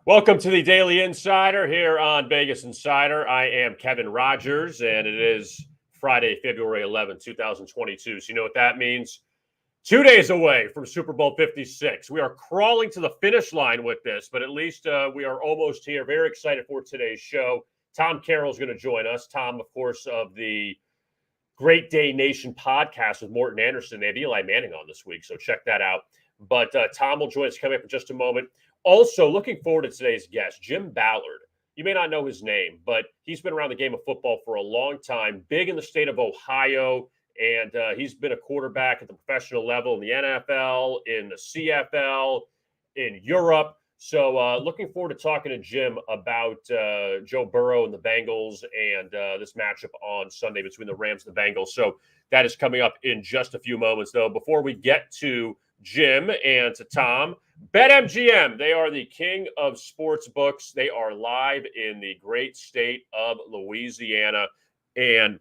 Welcome to the Daily Insider here on Vegas Insider. I am Kevin Rogers, and it is Friday, February 11th, 2022. So you know what that means? 2 days away from Super Bowl 56. We are crawling to the finish line with this, but at least we are almost here. Very excited for today's show. Tom Carroll is going to join us. Tom, of course, of the Great Day Nation podcast with Morton Anderson. They have Eli Manning on this week, so check that out. But Tom will join us coming up in just a moment. Also, looking forward to today's guest, Jim Ballard. You may not know his name, but he's been around the game of football for a long time, big in the state of Ohio, and he's been a quarterback at the professional level in the NFL, in the CFL, in Europe. So looking forward to talking to Jim about Joe Burrow and the Bengals and this matchup on Sunday between the Rams and the Bengals. So that is coming up in just a few moments, though. Before we get to Jim and to Tom, BetMGM, they are the king of sports books. They are live in the great state of Louisiana. And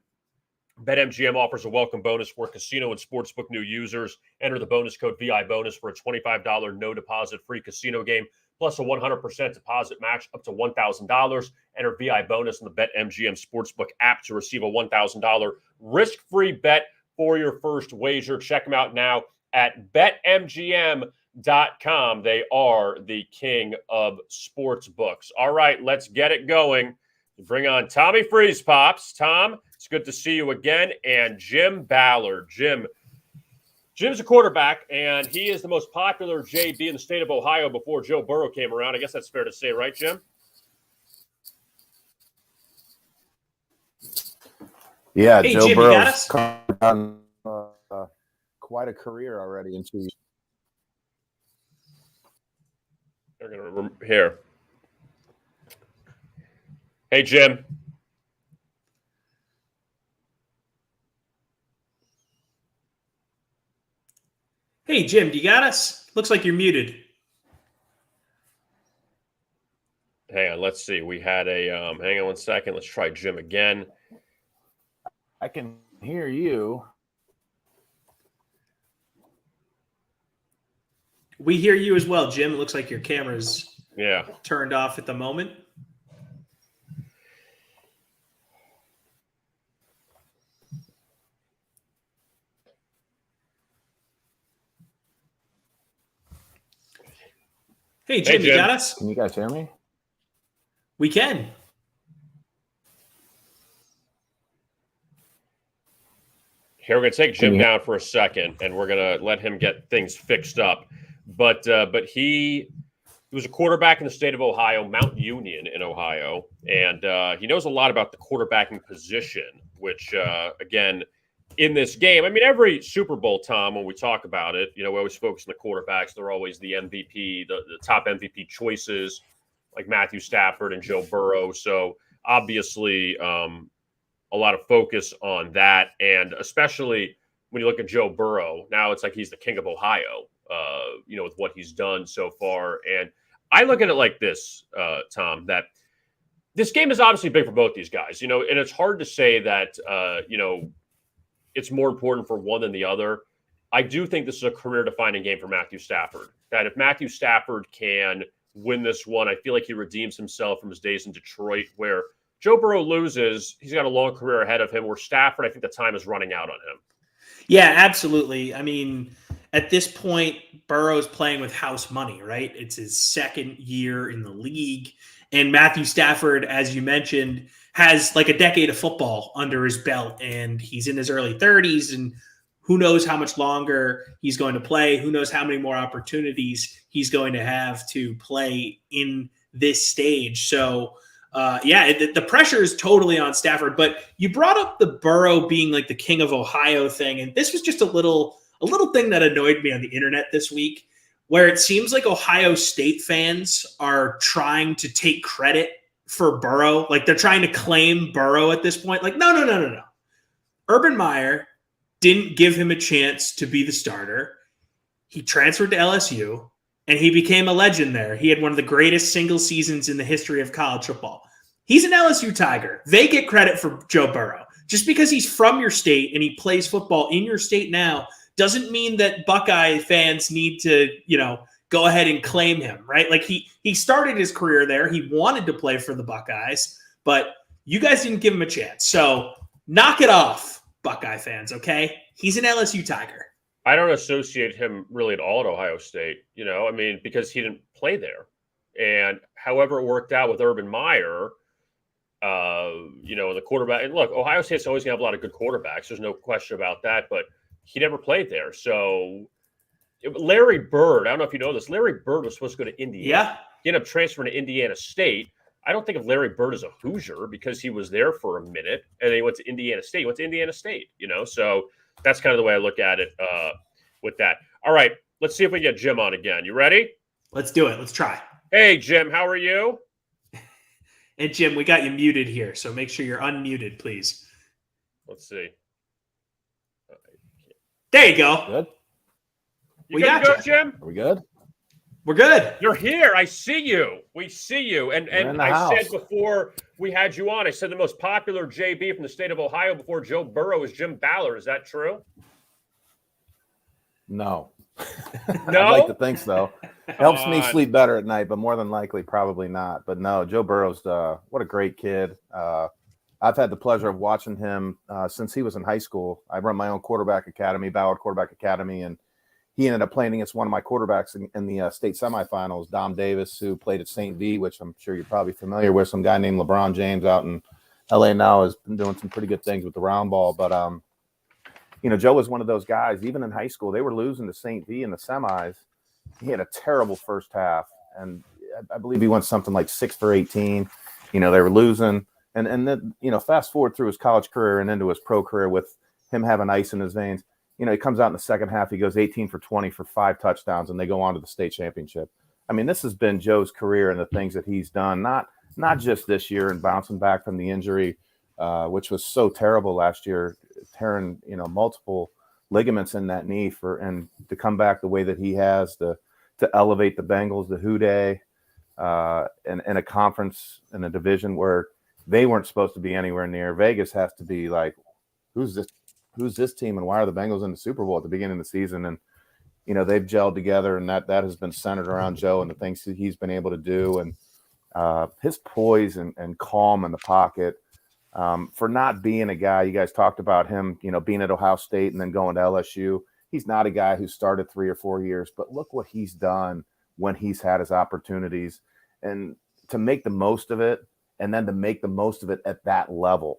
BetMGM offers a welcome bonus for casino and sportsbook new users. Enter the bonus code VIBONUS for a $25 no deposit free casino game, plus a 100% deposit match up to $1,000. Enter VI bonus in the BetMGM Sportsbook app to receive a $1,000 risk-free bet for your first wager. Check them out now at BetMGM.com. They are the king of sports books. All right, let's get it going. Bring on Tommy Freeze Pops. Tom, it's good to see you again. And Jim Ballard. Jim's a quarterback, and he is the most popular JB in the state of Ohio before Joe Burrow came around. I guess that's fair to say, right, Jim? Yeah, hey, Joe Jim, Burrow's done quite a career already in 2 years. They're going to here. Hey, Jim. Hey, Jim, do you got us? Looks like you're muted. Hang on, let's see. We had a hang on one second. Let's try Jim again. I can hear you. We hear you as well, Jim. It looks like your camera's Yeah. turned off at the moment. Hey, Jim, you got us? Can you guys hear me? We can. Here, we're going to take Jim down for a second, and we're going to let him get things fixed up. But he was a quarterback in the state of Ohio, Mount Union in Ohio, and he knows a lot about the quarterbacking position, which, again, in this game, I mean, every Super Bowl, Tom, when we talk about it, we always focus on the quarterbacks. They're always the MVP, the top MVP choices, like Matthew Stafford and Joe Burrow. So obviously a lot of focus on that. And especially when you look at Joe Burrow, now it's like he's the king of Ohio, with what he's done so far. And I look at it like this, Tom, that this game is obviously big for both these guys, and it's hard to say that, it's more important for one than the other. I do think this is a career-defining game for Matthew Stafford. That if Matthew Stafford can win this one, I feel like he redeems himself from his days in Detroit, where Joe Burrow loses. He's got a long career ahead of him, where Stafford, I think the time is running out on him. Yeah, absolutely. I mean, at this point, Burrow's playing with house money, right? It's his second year in the league. And Matthew Stafford, as you mentioned, has like a decade of football under his belt, and he's in his early 30s, and who knows how much longer he's going to play. Who knows how many more opportunities he's going to have to play in this stage. So, the pressure is totally on Stafford. But you brought up the Burrow being like the king of Ohio thing, and this was just a little thing that annoyed me on the internet this week, where it seems like Ohio State fans are trying to take credit for Burrow. Like they're trying to claim Burrow at this point. Like, no. Urban Meyer didn't give him a chance to be the starter. He transferred to LSU, and he became a legend there. He had one of the greatest single seasons in the history of college football. He's an LSU Tiger. They get credit for Joe Burrow. Just because he's from your state and he plays football in your state now doesn't mean that Buckeye fans need to, go ahead and claim him, right? Like he started his career there. He wanted to play for the Buckeyes, but you guys didn't give him a chance. So knock it off, Buckeye fans, okay? He's an LSU Tiger. I don't associate him really at all at Ohio State, because he didn't play there. And however it worked out with Urban Meyer, the quarterback. And look, Ohio State's always going to have a lot of good quarterbacks. There's no question about that. But he never played there. So Larry Bird, I don't know if you know this, Larry Bird was supposed to go to Indiana. Yeah. He ended up transferring to Indiana State. I don't think of Larry Bird as a Hoosier because he was there for a minute and then he went to Indiana State. He went to Indiana State, so that's kind of the way I look at it with that. All right, let's see if we get Jim on again. You ready? Let's do it. Let's try. Hey, Jim, how are you? And Jim, we got you muted here, so make sure you're unmuted, please. Let's see. There you go. Good. We got you, Jim. Are we good? We're good. You're here. I see you. We see you. And I house. said before we had you on, I said the most popular JB from the state of Ohio before Joe Burrow is Jim Ballard. Is that true? No. No? I'd like to think so. Helps me sleep better at night, but more than likely, probably not. But no, Joe Burrow's what a great kid. I've had the pleasure of watching him since he was in high school. I run my own quarterback academy, Ballard Quarterback Academy, and he ended up playing against one of my quarterbacks in the state semifinals, Dom Davis, who played at St. V, which I'm sure you're probably familiar with. Some guy named LeBron James out in LA now has been doing some pretty good things with the round ball. But, Joe was one of those guys, even in high school, they were losing to St. V in the semis. He had a terrible first half, and I believe he went something like 6 for 18. They were losing. And then, fast forward through his college career and into his pro career with him having ice in his veins. He comes out in the second half. He goes 18 for 20 for 5 touchdowns, and they go on to the state championship. I mean, this has been Joe's career and the things that he's done, not just this year and bouncing back from the injury, which was so terrible last year, tearing, multiple ligaments in that knee and to come back the way that he has to elevate the Bengals, the Houday, in a conference in a division where they weren't supposed to be anywhere near. Vegas has to be like, who's this team and why are the Bengals in the Super Bowl at the beginning of the season? And, they've gelled together, and that has been centered around Joe and the things that he's been able to do. And his poise and calm in the pocket for not being a guy, you guys talked about him, being at Ohio State and then going to LSU. He's not a guy who started 3 or 4 years, but look what he's done when he's had his opportunities and to make the most of it and then to make the most of it at that level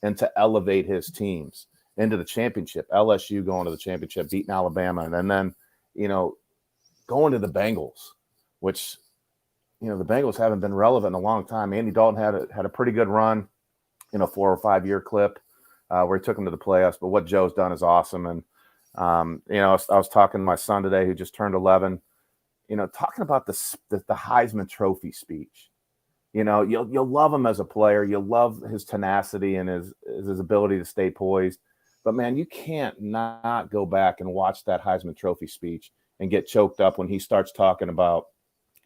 and to elevate his teams into the championship. LSU going to the championship, beating Alabama, and then, going to the Bengals, which, the Bengals haven't been relevant in a long time. Andy Dalton had a pretty good run, 4 or 5 year clip where he took them to the playoffs. But what Joe's done is awesome. And, I was talking to my son today who just turned 11, talking about the Heisman Trophy speech. You'll love him as a player. You'll love his tenacity and his ability to stay poised. But, man, you can't not go back and watch that Heisman Trophy speech and get choked up when he starts talking about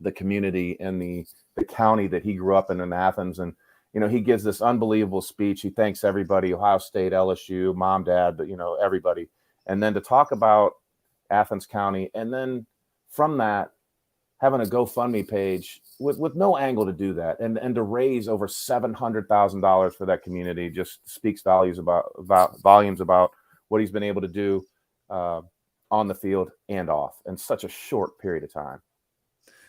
the community and the county that he grew up in Athens. And, he gives this unbelievable speech. He thanks everybody, Ohio State, LSU, mom, dad, but, everybody. And then to talk about Athens County and then from that, having a GoFundMe page with no angle to do that and to raise over $700,000 for that community just speaks volumes about what he's been able to do on the field and off in such a short period of time.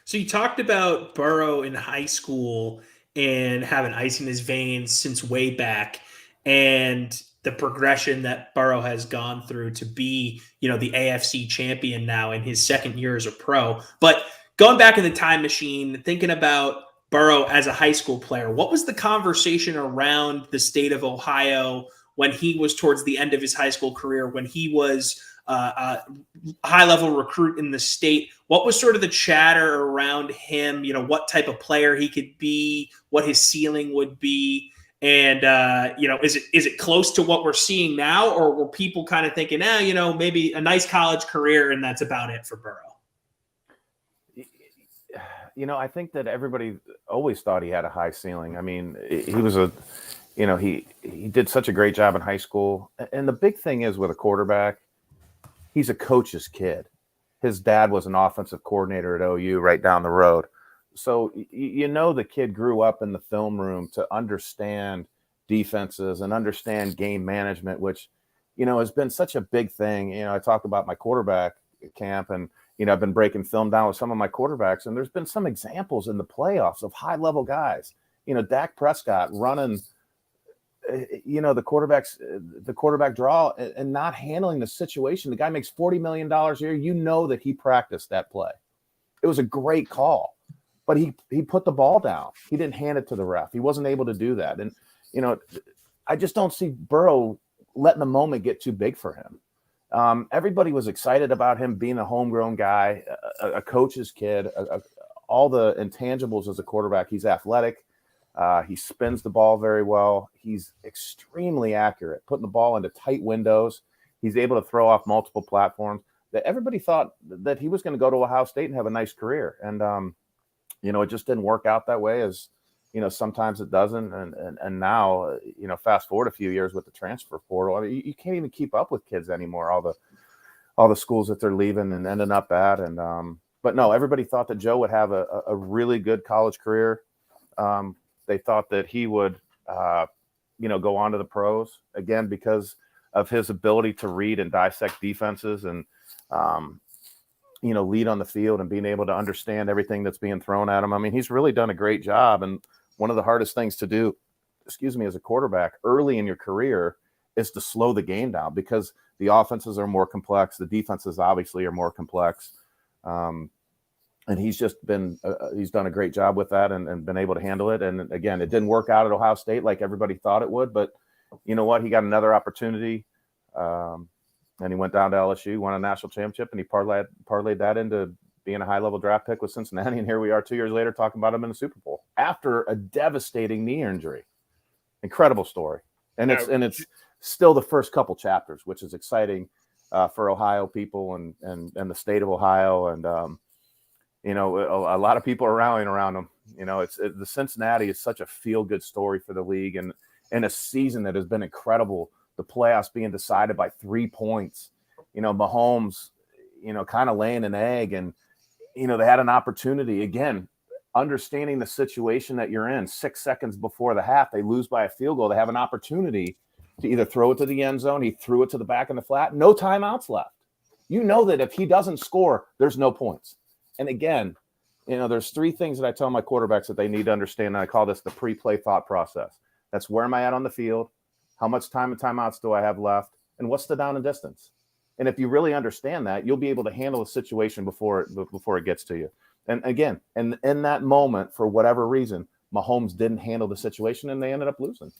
So you talked about Burrow in high school and having ice in his veins since way back and the progression that Burrow has gone through to be, the AFC champion now in his second year as a pro. But going back in the time machine, thinking about Burrow as a high school player, what was the conversation around the state of Ohio when he was towards the end of his high school career, when he was a high-level recruit in the state? What was sort of the chatter around him, what type of player he could be, what his ceiling would be? And, is it close to what we're seeing now, or were people kind of thinking, maybe a nice college career and that's about it for Burrow? I think that everybody always thought he had a high ceiling. I mean, he was he did such a great job in high school. And the big thing is with a quarterback, he's a coach's kid. his dad was an offensive coordinator at OU right down the road. So, the kid grew up in the film room to understand defenses and understand game management, which, has been such a big thing. I talk about my quarterback camp, and, I've been breaking film down with some of my quarterbacks, and there's been some examples in the playoffs of high-level guys. Dak Prescott running, the quarterback draw and not handling the situation. The guy makes $40 million a year. That he practiced that play. It was a great call. But he put the ball down. He didn't hand it to the ref. He wasn't able to do that. And, I just don't see Burrow letting the moment get too big for him. Everybody was excited about him being a homegrown guy, a coach's kid, all the intangibles as a quarterback. He's athletic. He spins the ball very well. He's extremely accurate, putting the ball into tight windows. He's able to throw off multiple platforms. That everybody thought that he was going to go to Ohio State and have a nice career. And, it just didn't work out that way, as, sometimes it doesn't. And now, fast forward a few years with the transfer portal, I mean, you can't even keep up with kids anymore, all the schools that they're leaving and ending up at. And, but no, everybody thought that Joe would have a really good college career. They thought that he would, go on to the pros again, because of his ability to read and dissect defenses and, lead on the field and being able to understand everything that's being thrown at him. I mean, he's really done a great job. And one of the hardest things to do, as a quarterback early in your career is to slow the game down, because the offenses are more complex. The defenses obviously are more complex. And he's just been, he's done a great job with that and been able to handle it. And again, it didn't work out at Ohio State like everybody thought it would, but you know what? He got another opportunity. And he went down to LSU, won a national championship, and he parlayed that into being a high-level draft pick with Cincinnati. And here we are 2 years later talking about him in the Super Bowl after a devastating knee injury. Incredible story. And it's still the first couple chapters, which is exciting for Ohio people and the state of Ohio. And, a lot of people are rallying around him. The Cincinnati is such a feel-good story for the league, and in a season that has been incredible. The playoffs being decided by 3 points, Mahomes, kind of laying an egg, and, they had an opportunity again, understanding the situation that you're in 6 seconds before the half, they lose by a field goal. They have an opportunity to either throw it to the end zone. He threw it to the back in the flat, no timeouts left. That if he doesn't score, there's no points. And again, there's 3 things that I tell my quarterbacks that they need to understand. And I call this the pre-play thought process. That's where am I at on the field? How much time and timeouts do I have left? And what's the down and distance? And if you really understand that, you'll be able to handle the situation before it gets to you. And again, in that moment, for whatever reason, Mahomes didn't handle the situation and they ended up losing.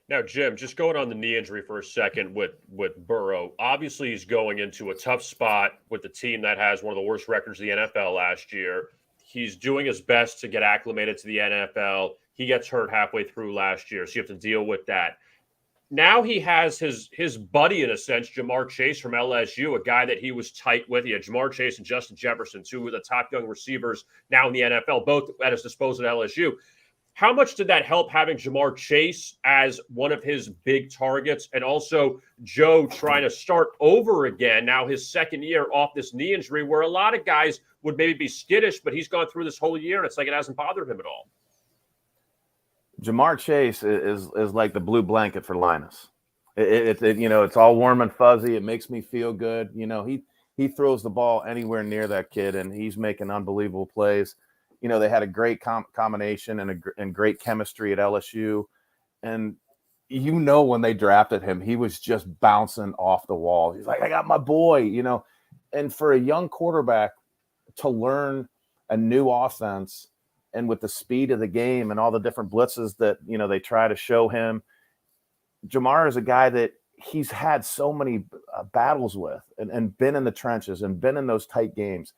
Now, Jim, just going on the knee injury for a second with Burrow, obviously he's going into a tough spot with the team that has one of the worst records in the NFL last year. He's doing his best to get acclimated to the NFL. He gets hurt halfway through last year, so you have to deal with that. Now he has his buddy, in a sense, Jamar Chase from LSU, a guy that he was tight with. He had Jamar Chase and Justin Jefferson, 2 of the top young receivers now in the NFL, both at his disposal at LSU. How much did that help having Jamar Chase as one of his big targets, and also Joe trying to start over again, now his second year off this knee injury, where a lot of guys would maybe be skittish, but he's gone through this whole year and it's like it hasn't bothered him at all? Jamar Chase is like the blue blanket for Linus. It's all warm and fuzzy. It makes me feel good. He throws the ball anywhere near that kid, and he's making unbelievable plays. They had a great combination and great chemistry at LSU. And when they drafted him, he was just bouncing off the wall. He's like, I got my boy, And for a young quarterback to learn a new offense, and with the speed of the game and all the different blitzes that, they try to show him, Jamar is a guy that he's had so many battles with and been in the trenches and been in those tight games.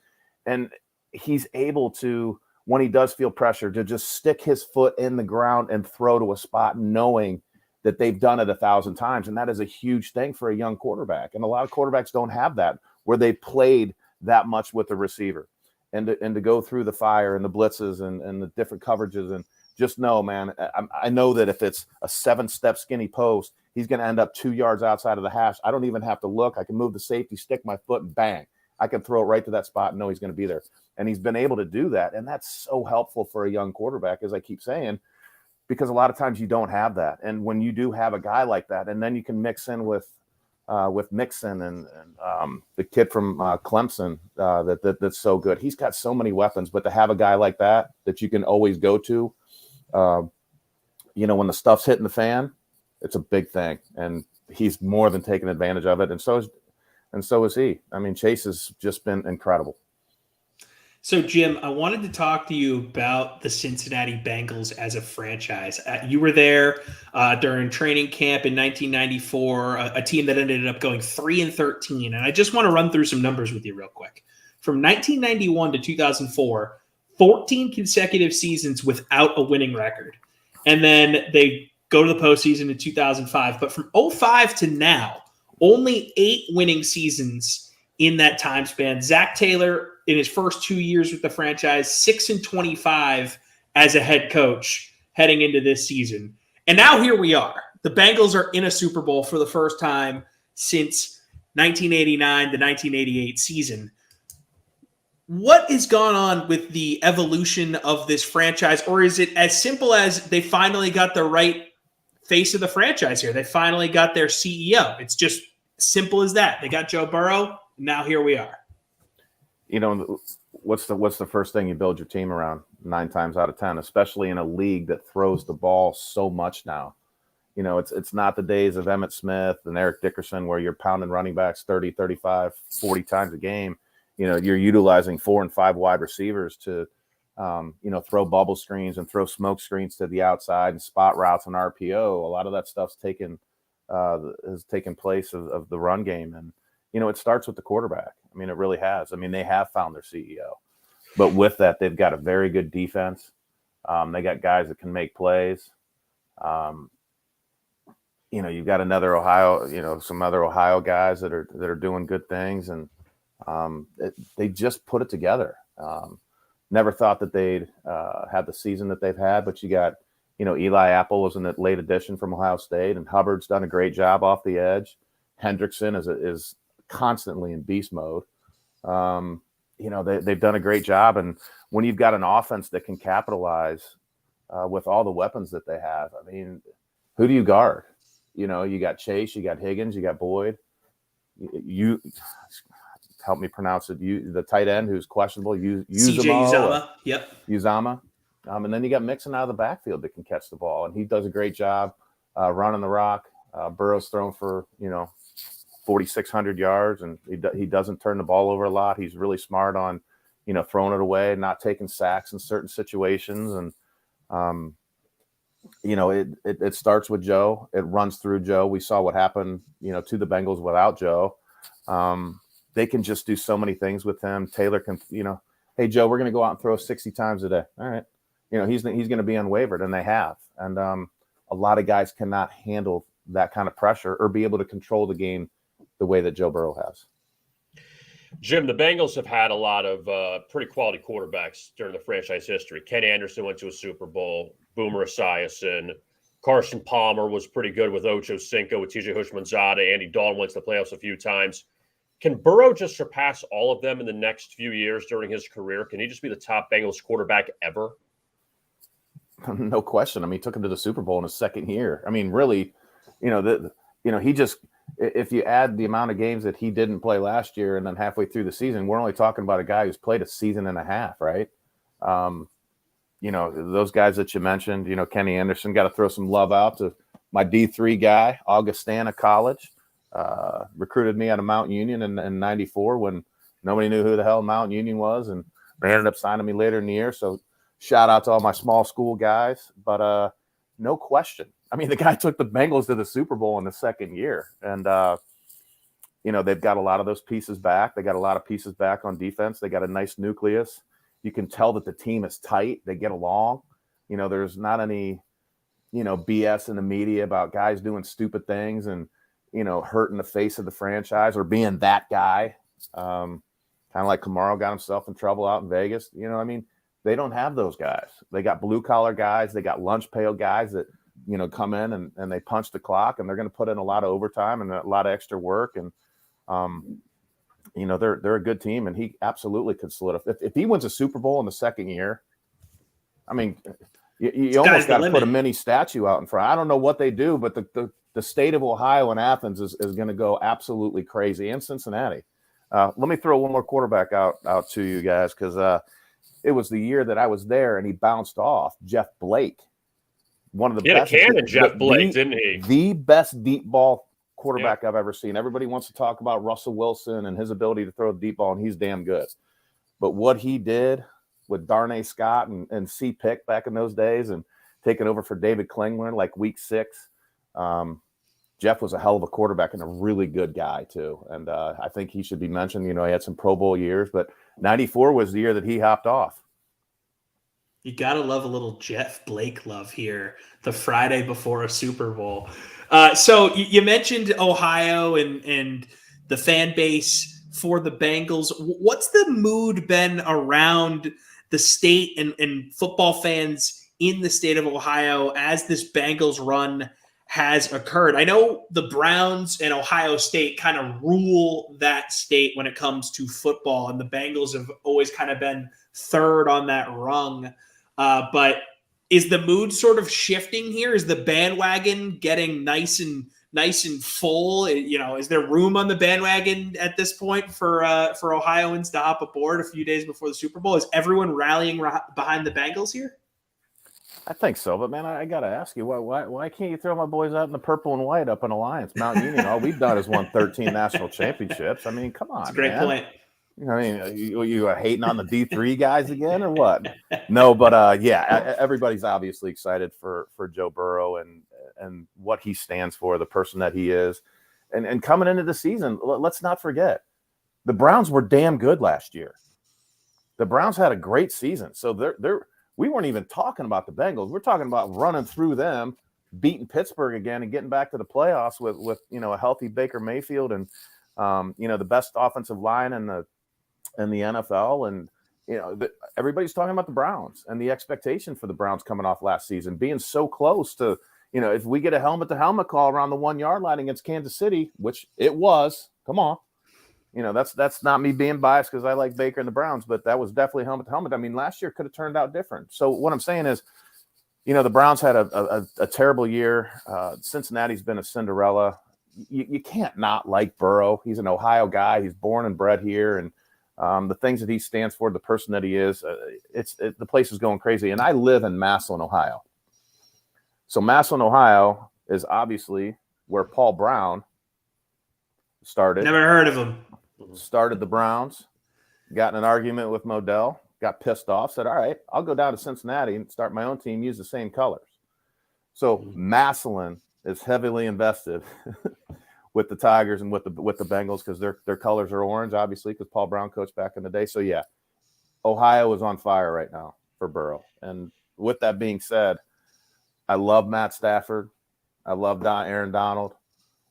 And he's able to, when he does feel pressure, to just stick his foot in the ground and throw to a spot, knowing that they've done it 1,000 times. And that is a huge thing for a young quarterback. And a lot of quarterbacks don't have that, where they played that much with the receiver. And to go through the fire and the blitzes and the different coverages, and just know, man, I know that if it's a 7-step skinny post, he's going to end up 2 yards outside of the hash. I don't even have to look. I can move the safety, stick my foot, and bang. I can throw it right to that spot and know he's going to be there. And he's been able to do that. And that's so helpful for a young quarterback, as I keep saying, because a lot of times you don't have that. And when you do have a guy like that, and then you can mix in with Mixon and the kid from Clemson that's so good. He's got so many weapons, but to have a guy like that you can always go to, when the stuff's hitting the fan, it's a big thing. And he's more than taken advantage of it. And so is he. I mean, Chase has just been incredible. So, Jim, I wanted to talk to you about the Cincinnati Bengals as a franchise. You were there during training camp in 1994, a team that ended up going 3-13. And I just want to run through some numbers with you real quick. From 1991 to 2004, 14 consecutive seasons without a winning record. And then they go to the postseason in 2005. But from 2005 to now, only 8 winning seasons in that time span. Zach Taylor, in his first 2 years with the franchise, 6-25 as a head coach heading into this season. And now here we are. The Bengals are in a Super Bowl for the first time since 1989, the 1988 season. What has gone on with the evolution of this franchise? Or is it as simple as they finally got the right face of the franchise here? They finally got their CEO. It's just simple as that. They got Joe Burrow. Now here we are. What's the first thing you build your team around 9 times out of 10, especially in a league that throws the ball so much now? It's not the days of Emmitt Smith and Eric Dickerson where you're pounding running backs 30, 35, 40 times a game. You're utilizing 4 and 5 wide receivers to, throw bubble screens and throw smoke screens to the outside and spot routes and RPO. A lot of that stuff's has taken place of the run game. And, it starts with the quarterback. I mean, it really has. I mean, they have found their CEO. But with that, they've got a very good defense. They got guys that can make plays. You've got another Ohio, some other Ohio guys that are doing good things. And they just put it together. Never thought that they'd have the season that they've had, but you got, Eli Apple was in the late addition from Ohio State, and Hubbard's done a great job off the edge. Hendrickson is constantly in beast mode. They've done a great job. And when you've got an offense that can capitalize with all the weapons that they have, I mean, who do you guard? You got Chase, you got Higgins, you got Boyd. You help me pronounce it. The tight end who's questionable. Uzama. Yep. Uzama. And then you got Mixon out of the backfield that can catch the ball, and he does a great job running the rock. Burrow's thrown for 4,600 yards, and he doesn't turn the ball over a lot. He's really smart on throwing it away, not taking sacks in certain situations, and it starts with Joe. It runs through Joe. We saw what happened to the Bengals without Joe. They can just do so many things with him. Taylor can hey Joe, we're going to go out and throw 60 times a day. All right. He's going to be unwavered, and they have. And a lot of guys cannot handle that kind of pressure or be able to control the game the way that Joe Burrow has. Jim, the Bengals have had a lot of pretty quality quarterbacks during the franchise history. Ken Anderson went to a Super Bowl. Boomer Esiason. Carson Palmer was pretty good with Ocho Cinco, with TJ Houshmandzadeh. Andy Dalton went to the playoffs a few times. Can Burrow just surpass all of them in the next few years during his career? Can he just be the top Bengals quarterback ever? No question. I mean, he took him to the Super Bowl in his second year. I mean, really, he just – if you add the amount of games that he didn't play last year and then halfway through the season, we're only talking about a guy who's played a season and a half, right? Those guys that you mentioned, Kenny Anderson, got to throw some love out to my D3 guy, Augustana College, recruited me out of Mount Union in 94 when nobody knew who the hell Mount Union was, and they ended up signing me later in the year. So shout out to all my small school guys, but no question. I mean, the guy took the Bengals to the Super Bowl in the second year, and they've got a lot of those pieces back. They got a lot of pieces back on defense. They got a nice nucleus. You can tell that the team is tight. They get along. There's not any, BS in the media about guys doing stupid things and, hurting the face of the franchise or being that guy. Kind of like Camaro got himself in trouble out in Vegas. They don't have those guys. They got blue collar guys. They got lunch pail guys that, come in and they punch the clock, and they're going to put in a lot of overtime and a lot of extra work. And they're a good team, and he absolutely could solidify. If he wins a Super Bowl in the second year, I mean, you almost got to put a mini statue out in front. I don't know what they do, but the state of Ohio and Athens is going to go absolutely crazy, and Cincinnati. Let me throw one more quarterback out to you guys, because it was the year that I was there, and he bounced off Jeff Blake, one of the best. Jeff Blake, didn't he? The best deep ball quarterback I've ever seen. Everybody wants to talk about Russell Wilson and his ability to throw a deep ball, and he's damn good. But what he did with Darnay Scott and C. Pick back in those days, and taking over for David Klingler like week 6, Jeff was a hell of a quarterback and a really good guy too. And I think he should be mentioned. He had some Pro Bowl years, but 94 was the year that he hopped off. You got to love a little Jeff Blake love here, the Friday before a Super Bowl. So you mentioned Ohio and the fan base for the Bengals. What's the mood been around the state and football fans in the state of Ohio as this Bengals run has occurred? I know the Browns and Ohio State kind of rule that state when it comes to football, and the Bengals have always kind of been third on that rung. But is the mood sort of shifting here? Is the bandwagon getting nice and full? Is there room on the bandwagon at this point for Ohioans to hop aboard a few days before the Super Bowl? Is everyone rallying behind the Bengals here? I think so, but man, I got to ask you, why can't you throw my boys out in the purple and white up in Alliance, Mount Union? All we've done is won 13 national championships. I mean, come on, that's a great point. I mean, you hating on the D3 guys again or what? No, but everybody's obviously excited for Joe Burrow and what he stands for, the person that he is. And coming into the season, let's not forget, the Browns were damn good last year. The Browns had a great season. So we weren't even talking about the Bengals. We're talking about running through them, beating Pittsburgh again, and getting back to the playoffs with a healthy Baker Mayfield and the best offensive line in the NFL. And everybody's talking about the Browns and the expectation for the Browns coming off last season, being so close to, if we get a helmet to helmet call around the 1 yard line against Kansas City, which it was, come on. That's not me being biased because I like Baker and the Browns, but that was definitely helmet to helmet. I mean, last year could have turned out different. So what I'm saying is, the Browns had a terrible year. Cincinnati's been a Cinderella. You can't not like Burrow. He's an Ohio guy. He's born and bred here. And the things that he stands for, the person that he is, the place is going crazy. And I live in Massillon, Ohio. So Massillon, Ohio is obviously where Paul Brown started. Never heard of him. Started the Browns, got in an argument with Modell, got pissed off, said, all right, I'll go down to Cincinnati and start my own team, use the same colors. So Massillon is heavily invested with the Tigers and with the Bengals because their colors are orange, obviously, because Paul Brown coached back in the day. So, yeah, Ohio is on fire right now for Burrow. And with that being said, I love Matt Stafford. I love Aaron Donald.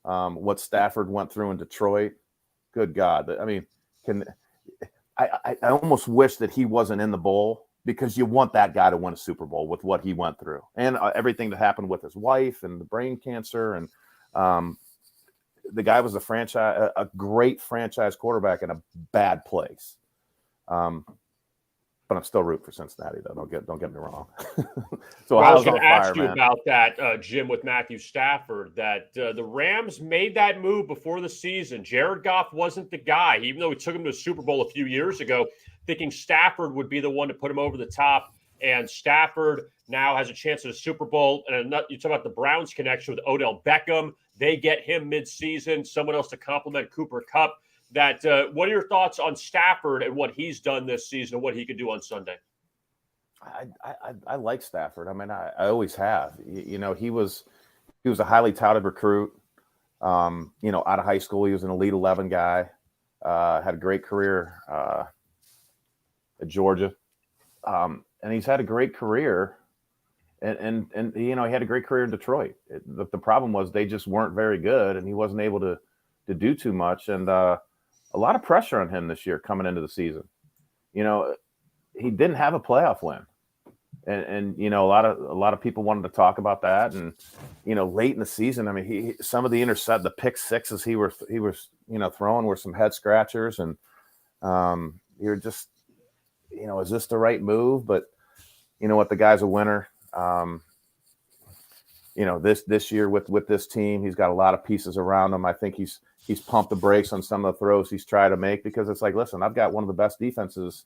What Stafford went through in Detroit, good God. I mean, I almost wish that he wasn't in the bowl because you want that guy to win a Super Bowl with what he went through and everything that happened with his wife and the brain cancer. And the guy was a great franchise quarterback in a bad place. But I'm still rooting for Cincinnati, though. Don't get me wrong. So I was going to ask you about that, Jim, with Matthew Stafford, that the Rams made that move before the season. Jared Goff wasn't the guy, even though we took him to a Super Bowl a few years ago, thinking Stafford would be the one to put him over the top. And Stafford now has a chance at a Super Bowl. And you talk about the Browns connection with Odell Beckham. They get him mid-season, someone else to complement Cooper Kupp. What are your thoughts on Stafford and what he's done this season and what he could do on Sunday? I like Stafford. I mean, I always have. He was a highly touted recruit. Out of high school, he was an Elite 11 guy. Had a great career at Georgia, and he's had a great career. And he had a great career in Detroit. The problem was they just weren't very good, and he wasn't able to do too much. And a lot of pressure on him this year coming into the season. He didn't have a playoff win. And a lot of people wanted to talk about that. And late in the season, I mean, some of the pick sixes he was throwing were some head scratchers, and you're just is this the right move? But you know what, the guy's a winner. This year with this team, he's got a lot of pieces around him. I think he's pumped the brakes on some of the throws he's tried to make, because it's like, listen, I've got one of the best defenses,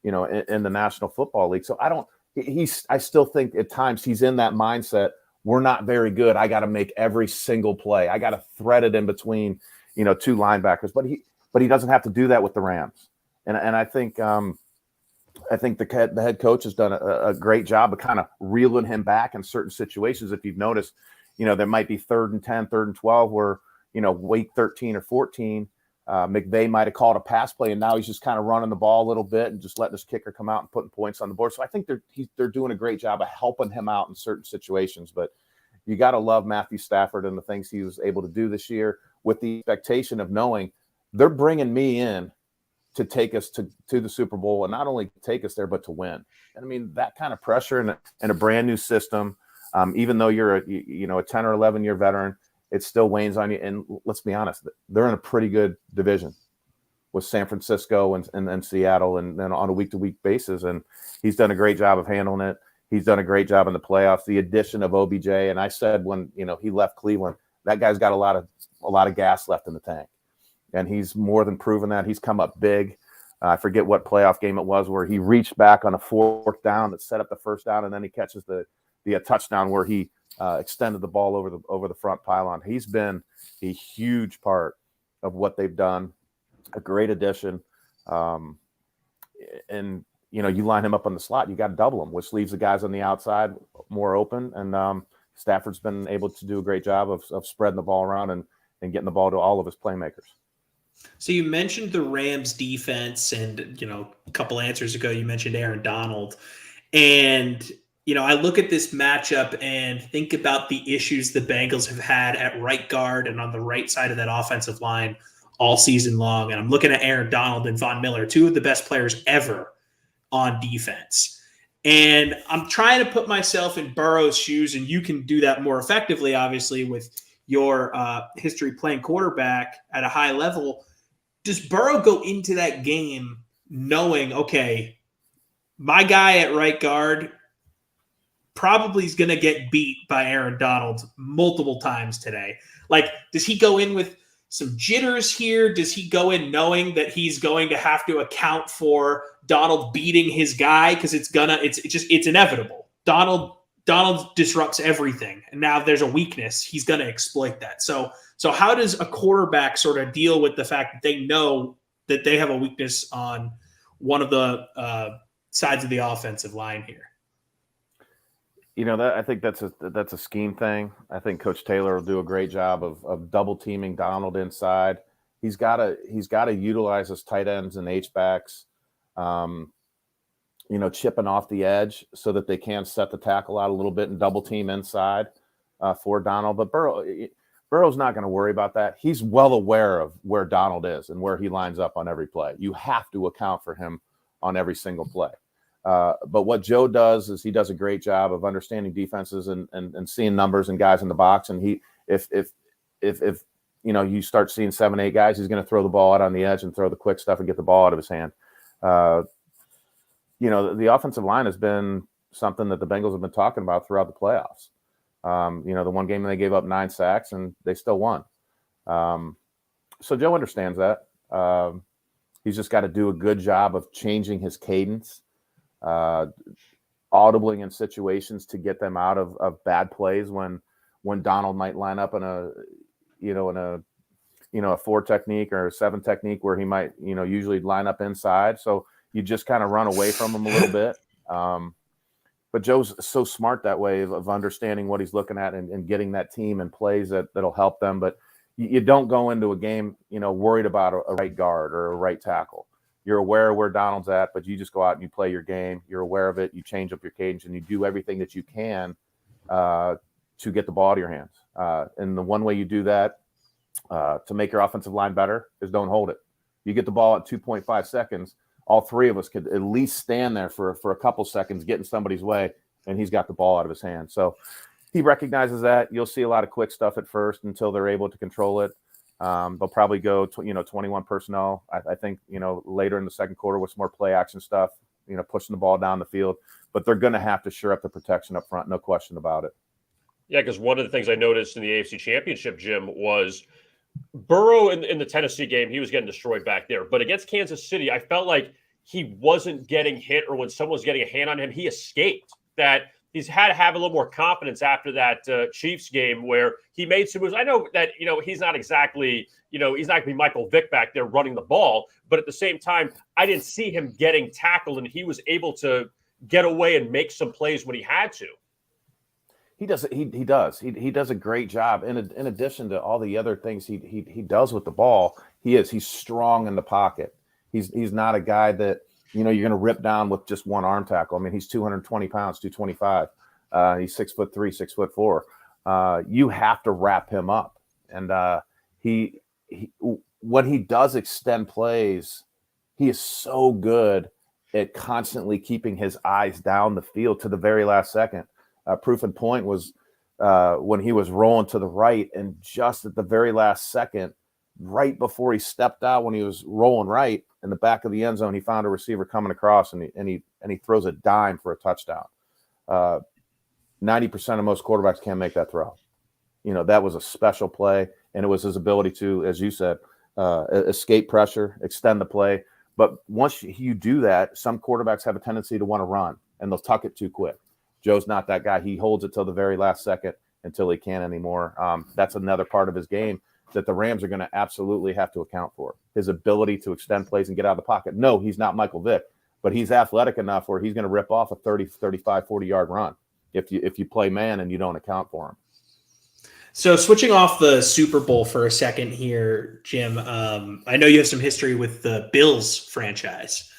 in the National Football League. So I still think at times he's in that mindset. We're not very good. I got to make every single play. I got to thread it in between, two linebackers. But he doesn't have to do that with the Rams. And I think the head coach has done a great job of kind of reeling him back in certain situations. If you've noticed, there might be 3rd and 10, 3rd and 12 where, week 13 or 14, McVay might have called a pass play, and now he's just kind of running the ball a little bit and just letting his kicker come out and putting points on the board. So I think they're doing a great job of helping him out in certain situations. But you got to love Matthew Stafford and the things he was able to do this year, with the expectation of knowing they're bringing me in to take us to the Super Bowl, and not only take us there, but to win. And I mean, that kind of pressure in a brand new system, even though you're a 10 or 11 year veteran, it still weighs on you. And let's be honest, they're in a pretty good division with San Francisco and Seattle, and then on a week-to-week basis. And he's done a great job of handling it. He's done a great job in the playoffs. The addition of OBJ, and I said when he left Cleveland, that guy's got a lot of gas left in the tank, and he's more than proven that. He's come up big. I forget what playoff game it was where he reached back on a 4th down that set up the 1st down, and then he catches the touchdown where he extended the ball over the front pylon. He's been a huge part of what they've done. A great addition. And you line him up on the slot, you got to double him, which leaves the guys on the outside more open. And Stafford's been able to do a great job of spreading the ball around and getting the ball to all of his playmakers. So you mentioned the Rams defense, and a couple answers ago you mentioned Aaron Donald. And I look at this matchup and think about the issues the Bengals have had at right guard and on the right side of that offensive line all season long. And I'm looking at Aaron Donald and Von Miller, two of the best players ever on defense. And I'm trying to put myself in Burrow's shoes, and you can do that more effectively, obviously, with your history playing quarterback at a high level. Does Burrow go into that game knowing, okay, my guy at right guard probably is going to get beat by Aaron Donald multiple times today? Like, does he go in with some jitters here? Does he go in knowing that he's going to have to account for Donald beating his guy? Because it's inevitable. Donald disrupts everything, and now if there's a weakness, he's going to exploit that. So how does a quarterback sort of deal with the fact that they know that they have a weakness on one of the sides of the offensive line here? I think that's a scheme thing. I think Coach Taylor will do a great job of double teaming Donald inside. He's got to utilize his tight ends and H-backs, chipping off the edge so that they can set the tackle out a little bit and double team inside for Donald. But Burrow's not going to worry about that. He's well aware of where Donald is and where he lines up on every play. You have to account for him on every single play. But what Joe does is he does a great job of understanding defenses and seeing numbers and guys in the box. And if you start seeing 7, 8 guys, he's going to throw the ball out on the edge and throw the quick stuff and get the ball out of his hand. The offensive line has been something that the Bengals have been talking about throughout the playoffs. The one game they gave up 9 sacks and they still won. So Joe understands that. He's just got to do a good job of changing his cadence, audibling in situations to get them out of bad plays when Donald might line up in a 4 technique or a 7 technique where he might, usually line up inside. So you just kind of run away from him a little bit. But Joe's so smart that way of understanding what he's looking at and getting that team and plays that'll help them. But you don't go into a game, worried about a right guard or a right tackle. You're aware of where Donald's at, but you just go out and you play your game. You're aware of it. You change up your cadence and you do everything that you can to get the ball to your hands. And the one way you do that to make your offensive line better is don't hold it. You get the ball at 2.5 seconds. all three of us could at least stand there for a couple seconds, getting somebody's way, and he's got the ball out of his hand. So he recognizes that. You'll see a lot of quick stuff at first until they're able to control it. They'll probably go 21 personnel. I think, later in the second quarter with some more play action stuff, pushing the ball down the field. But they're going to have to shore up the protection up front, no question about it. Yeah, because one of the things I noticed in the AFC Championship, Jim, was Burrow in the Tennessee game, he was getting destroyed back there. But against Kansas City, I felt like he wasn't getting hit, or when someone was getting a hand on him, he escaped. That he's had to have a little more confidence after that Chiefs game where he made some moves. I know that, he's not exactly, he's not going to be Michael Vick back there running the ball. But at the same time, I didn't see him getting tackled, and he was able to get away and make some plays when he had to. He does. He does. He does a great job. In addition to all the other things he does with the ball, he's strong in the pocket. He's not a guy that you're going to rip down with just one arm tackle. I mean, he's 220 pounds, 225. He's 6'3", 6'4". You have to wrap him up, and he when he does extend plays, he is so good at constantly keeping his eyes down the field to the very last second. Proof and point was when he was rolling to the right, and just at the very last second, right before he stepped out, when he was rolling right in the back of the end zone, he found a receiver coming across, and he throws a dime for a touchdown. 90% of most quarterbacks can't make that throw. That was a special play, and it was his ability to, as you said, escape pressure, extend the play. But once you do that, some quarterbacks have a tendency to want to run, and they'll tuck it too quick. Joe's not that guy. He holds it till the very last second until he can't anymore. That's another part of his game that the Rams are going to absolutely have to account for. His ability to extend plays and get out of the pocket. No, he's not Michael Vick, but he's athletic enough where he's going to rip off a 30, 35, 40-yard run if you play man and you don't account for him. So switching off the Super Bowl for a second here, Jim, I know you have some history with the Bills franchise,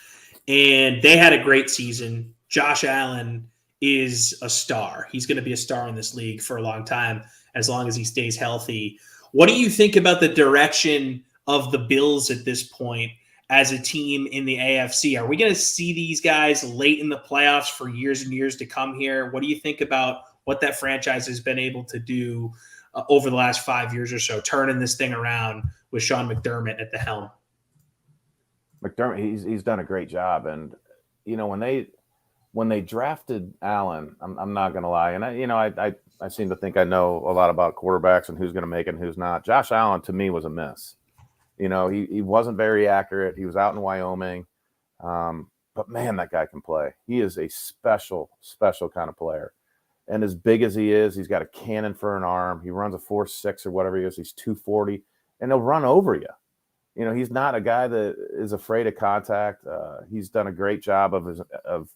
and they had a great season. Josh Allen is a star. He's going to be a star in this league for a long time, as long as he stays healthy. What do you think about the direction of the Bills at this point as a team in the AFC? Are we going to see these guys late in the playoffs for years and years to come here? What do you think about what that franchise has been able to do over the last 5 years or so, turning this thing around with Sean McDermott at the helm? McDermott, he's done a great job. And, when they drafted Allen, I'm not going to lie. And I seem to think I know a lot about quarterbacks and who's going to make it and who's not. Josh Allen, to me, was a miss. He wasn't very accurate. He was out in Wyoming. But man, that guy can play. He is a special, special kind of player. And as big as he is, he's got a cannon for an arm. He runs a 4.6 or whatever he is. He's 240, and he'll run over you. He's not a guy that is afraid of contact. He's done a great job of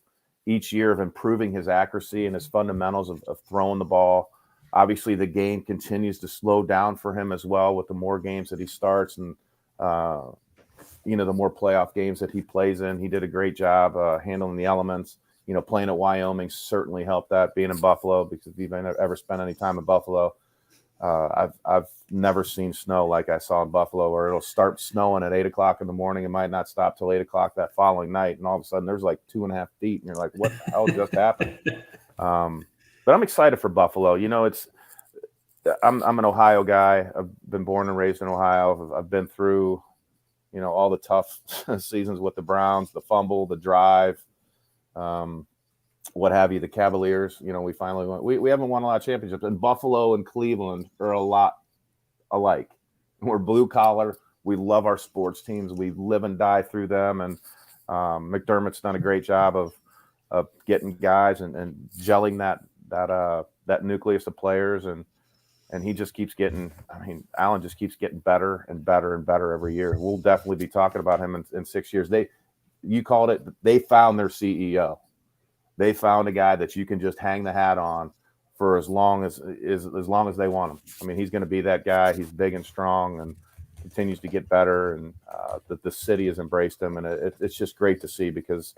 each year of improving his accuracy and his fundamentals of throwing the ball. Obviously, the game continues to slow down for him as well with the more games that he starts and, the more playoff games that he plays in. He did a great job handling the elements. Playing at Wyoming certainly helped that. Being in Buffalo, because if you've ever spent any time in Buffalo, I've never seen snow like I saw in Buffalo, where it'll start snowing at 8 o'clock in the morning and might not stop till 8 o'clock that following night. And all of a sudden there's like 2.5 feet and you're like, what the hell just happened? But I'm excited for Buffalo. I'm an Ohio guy. I've been born and raised in Ohio. I've been through, all the tough seasons with the Browns, the fumble, the drive, what have you, the Cavaliers. We finally won. We haven't won a lot of championships, and Buffalo and Cleveland are a lot alike. We're blue collar. We love our sports teams. We live and die through them. And McDermott's done a great job of getting guys and gelling that nucleus of players, and he just keeps getting. Allen just keeps getting better and better and better every year. We'll definitely be talking about him in 6 years. You called it. They found their CEO. They found a guy that you can just hang the hat on for as long as they want him. He's going to be that guy. He's big and strong and continues to get better. And the city has embraced him, and it's just great to see, because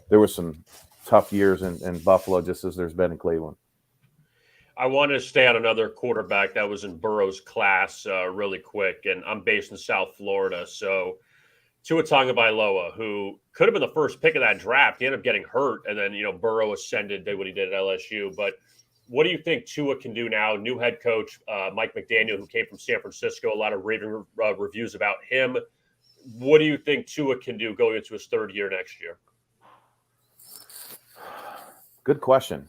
there was some tough years in Buffalo, just as there's been in Cleveland. I wanted to stay on another quarterback that was in Burrow's class really quick, and I'm based in South Florida, so Tua Tagovailoa, who could have been the first pick of that draft. He ended up getting hurt, and then Burrow ascended, did what he did at LSU. But what do you think Tua can do now? New head coach Mike McDaniel, who came from San Francisco, a lot of raving reviews about him. What do you think Tua can do going into his third year next year? Good question.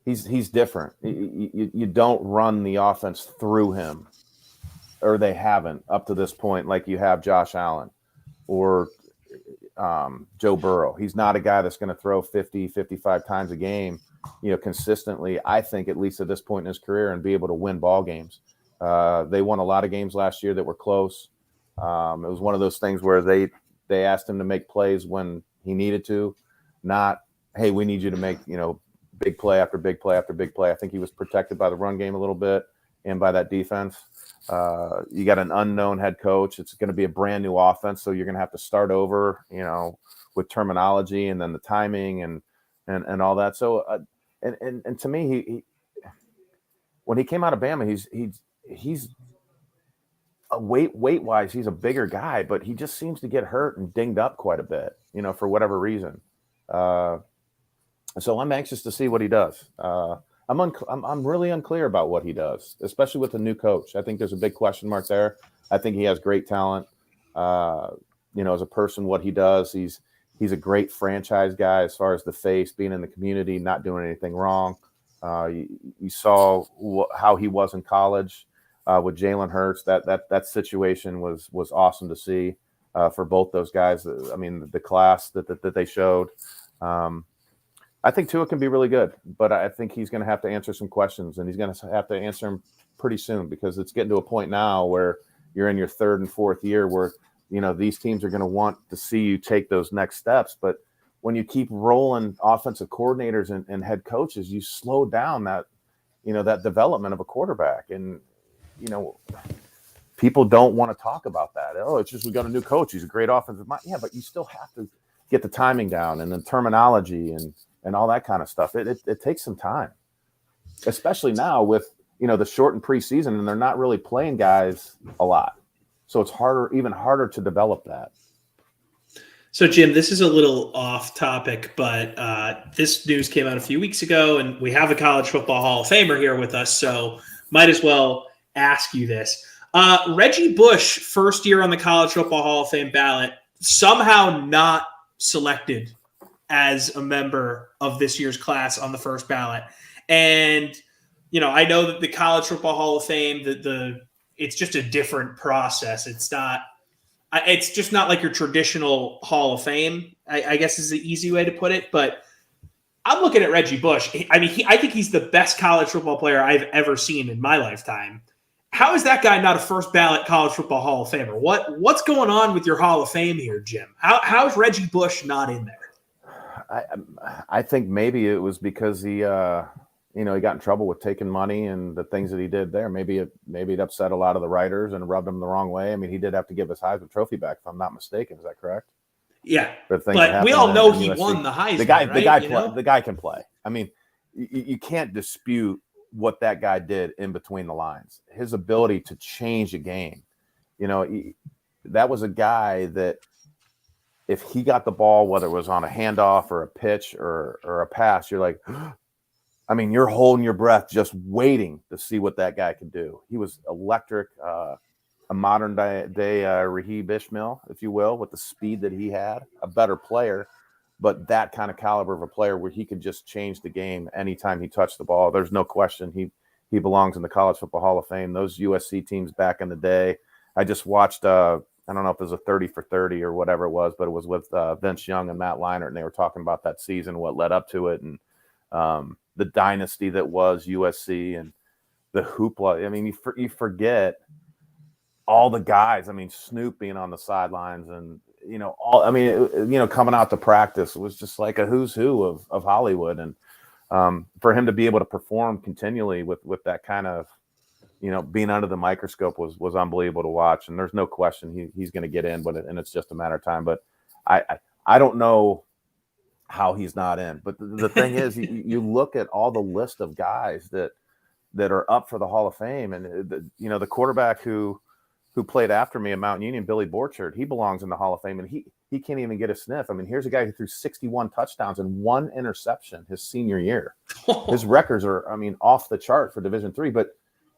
He's different. You don't run the offense through him, or they haven't up to this point, like you have Josh Allen or Joe Burrow. He's not a guy that's going to throw 50, 55 times a game, consistently, I think, at least at this point in his career, and be able to win ball games. They won a lot of games last year that were close. It was one of those things where they asked him to make plays when he needed to, not, hey, we need you to make, big play after big play after big play. I think he was protected by the run game a little bit and by that defense. You got an unknown head coach. It's going to be a brand new offense, so you're going to have to start over, with terminology and then the timing and all that. So, and to me, he when he came out of Bama, he's weight wise, he's a bigger guy, but he just seems to get hurt and dinged up quite a bit, for whatever reason. So I'm anxious to see what he does. I'm really unclear about what he does, especially with the new coach. I think there's a big question mark there. I think he has great talent. As a person, what he does, he's a great franchise guy as far as the face, being in the community, not doing anything wrong. You saw how he was in college with Jalen Hurts. That situation was awesome to see for both those guys. I mean, the class that they showed. I think Tua can be really good, but I think he's going to have to answer some questions, and he's going to have to answer them pretty soon, because it's getting to a point now where you're in your third and fourth year where, these teams are going to want to see you take those next steps. But when you keep rolling offensive coordinators and head coaches, you slow down that development of a quarterback. And, people don't want to talk about that. Oh, it's just, we got a new coach. He's a great offensive mind. Yeah, but you still have to get the timing down and the terminology and all that kind of stuff. It takes some time, especially now with, the shortened preseason, and they're not really playing guys a lot. So it's even harder to develop that. So, Jim, this is a little off topic, but this news came out a few weeks ago, and we have a college football Hall of Famer here with us, so might as well ask you this. Reggie Bush, first year on the College Football Hall of Fame ballot, somehow not selected as a member of this year's class on the first ballot. And, I know that the College Football Hall of Fame, it's just a different process. It's just not like your traditional Hall of Fame, I guess is the easy way to put it. But I'm looking at Reggie Bush. I think he's the best college football player I've ever seen in my lifetime. How is that guy not a first ballot College Football Hall of Famer? What's going on with your Hall of Fame here, Jim? How's Reggie Bush not in there? I think maybe it was because he got in trouble with taking money and the things that he did there. Maybe it upset a lot of the writers and rubbed him the wrong way. I mean, he did have to give his Heisman Trophy back, if I'm not mistaken. Is that correct? Yeah, but we all know he won the Heisman. The guy can play. I mean, you can't dispute what that guy did in between the lines. His ability to change a game. That was a guy that, if he got the ball, whether it was on a handoff or a pitch or a pass, you're like, I mean, you're holding your breath just waiting to see what that guy can do. He was electric, a modern day Raheem Ishmael, if you will, with the speed that he had, a better player, but that kind of caliber of a player where he could just change the game anytime he touched the ball. There's no question he belongs in the College Football Hall of Fame. Those USC teams back in the day, I just watched I don't know if it was a 30 for 30 or whatever it was, but it was with Vince Young and Matt Leinart, and they were talking about that season, what led up to it, and the dynasty that was USC and the hoopla. I mean, you forget all the guys. I mean, Snoop being on the sidelines and, coming out to practice, it was just like a who's who of Hollywood. And for him to be able to perform continually with that kind of, being under the microscope was unbelievable to watch. And there's no question he's going to get in, and it's just a matter of time. But I don't know how he's not in. But the thing is, you look at all the list of guys that are up for the Hall of Fame, and the quarterback who who played after me at Mount Union, Billy Borchard, he belongs in the Hall of Fame, and he can't even get a sniff. I mean, here's a guy who threw 61 touchdowns and 1 interception his senior year. His records are, I mean, off the chart for Division III. But,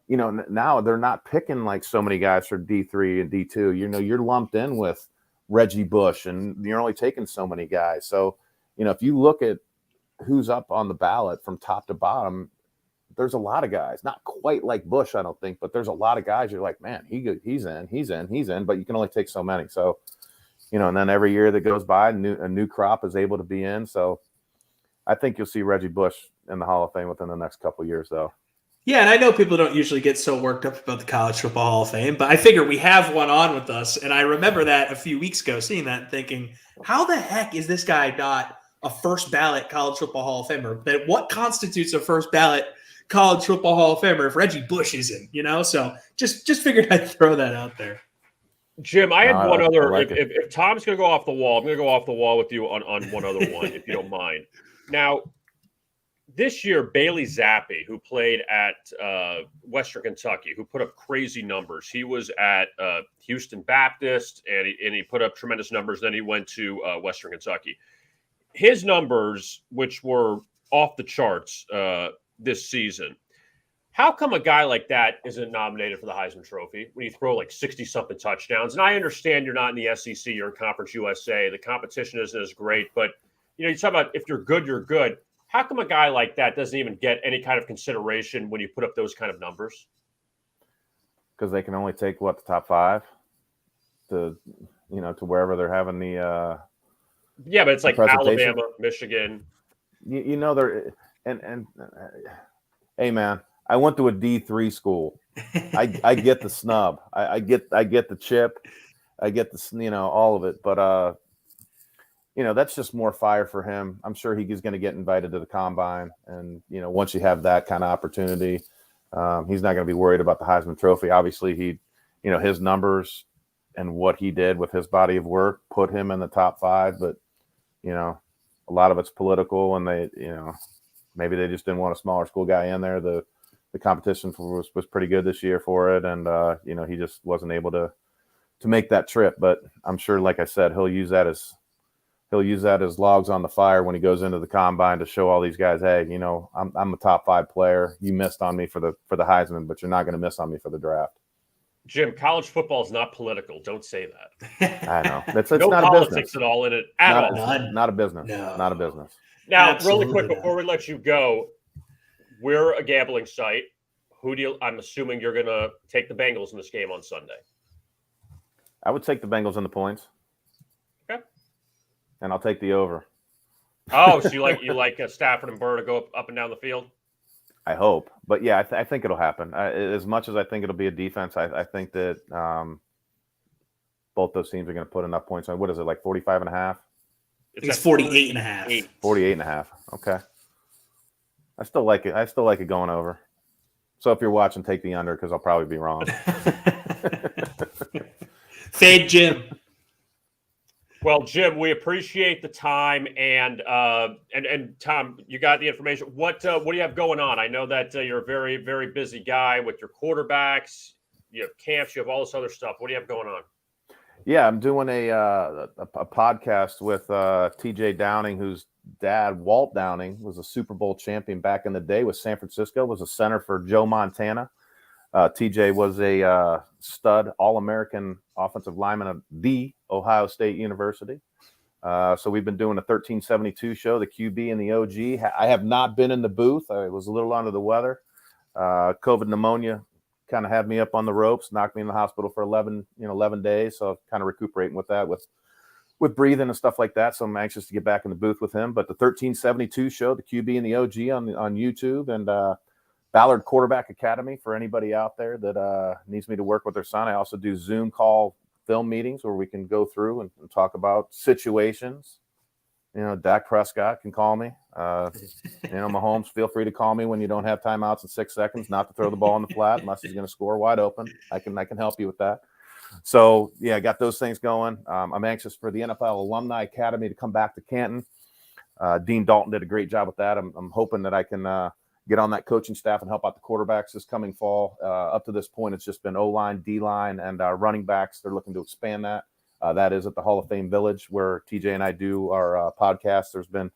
you know, now they're not picking like so many guys for D3 and D2. You know, you're lumped in with Reggie Bush, and you're only taking so many guys. So, you know, if you look at who's up on the ballot from top to bottom, there's a lot of guys, not quite like Bush, I don't think, but there's a lot of guys you're like, man, he's in, but you can only take so many. So, you know, and then every year that goes by, a new crop is able to be in. So I think you'll see Reggie Bush in the Hall of Fame within the next couple of years, though. Yeah, and I know people don't usually get so worked up about the College Football Hall of Fame, but I figure we have one on with us. And I remember that a few weeks ago, seeing that and thinking, how the heck is this guy not a first ballot College Football Hall of Famer? That what constitutes a first ballot College Football Hall of Famer if Reggie Bush isn't, you know? So just figured I'd throw that out there. Jim, I had one other. Like if Tom's going to go off the wall, I'm going to go off the wall with you on one other one, if you don't mind. Now, this year, Bailey Zappi, who played at Western Kentucky, who put up crazy numbers. He was at Houston Baptist, and he put up tremendous numbers. Then he went to Western Kentucky. His numbers, which were off the charts this season, how come a guy like that isn't nominated for the Heisman Trophy when you throw like 60-something touchdowns? And I understand you're not in the SEC, you're in Conference USA. The competition isn't as great, but you know, you talk about if you're good, you're good. How come a guy like that doesn't even get any kind of consideration when you put up those kind of numbers? Because they can only take the top 5 to wherever they're having the yeah, but it's like Alabama, Michigan. You know, they're and hey man, I went to a D3 school. I get the snub. I get the chip. I get the, you know, all of it. But you know, that's just more fire for him. I'm sure he's going to get invited to the combine, and you know, once you have that kind of opportunity, he's not going to be worried about the Heisman Trophy. Obviously, you know, his numbers and what he did with his body of work put him in the top 5. But you know, a lot of it's political, and they, you know, maybe they just didn't want a smaller school guy in there. The competition was pretty good this year for it, and you know, he just wasn't able to make that trip. But I'm sure, like I said, he'll use that as logs on the fire when he goes into the combine to show all these guys, hey, you know, I'm a top 5 player. You missed on me for the Heisman, but you're not going to miss on me for the draft. Jim, college football is not political. Don't say that. I know. It's no not politics a business at all in it at all. Not a business. No. Not a business. Now, Absolutely really quick not. before we let you go, we're a gambling site. I'm assuming you're going to take the Bengals in this game on Sunday. I would take the Bengals in the points. Okay. And I'll take the over. Oh, so you like Stafford and Burr to go up and down the field? I hope. But yeah, I think it'll happen. As much as I think it'll be a defense, I think that both those teams are going to put enough points on. What is it, like 45.5? It's 48.5. 48.5. Okay. I still like it. I still like it going over. So if you're watching, take the under, because I'll probably be wrong. Fade Jim. Well, Jim, we appreciate the time, and Tom, you got the information. What do you have going on? I know that you're a very, very busy guy with your quarterbacks. You have camps. You have all this other stuff. What do you have going on? Yeah, I'm doing a podcast with TJ Downing, whose dad, Walt Downing, was a Super Bowl champion back in the day with San Francisco, was a center for Joe Montana. TJ was a stud All-American offensive lineman at the Ohio State University. So we've been doing a 1372 show, the QB and the OG. I have not been in the booth. I was a little under the weather. COVID pneumonia kind of had me up on the ropes, knocked me in the hospital for 11 days. So kind of recuperating with that, with breathing and stuff like that. So I'm anxious to get back in the booth with him. But the 1372 show, the QB and the OG on YouTube, and Ballard Quarterback Academy for anybody out there that needs me to work with their son. I also do Zoom call film meetings where we can go through and talk about situations. You know, Dak Prescott can call me. Mahomes, feel free to call me when you don't have timeouts in 6 seconds, not to throw the ball in the flat unless he's going to score wide open. I can help you with that. So, yeah, I got those things going. I'm anxious for the NFL Alumni Academy to come back to Canton. Dean Dalton did a great job with that. I'm hoping that I can get on that coaching staff and help out the quarterbacks this coming fall. Up to this point, it's just been O-line, D-line, and running backs. They're looking to expand that. That is at the Hall of Fame Village where TJ and I do our podcast. There's been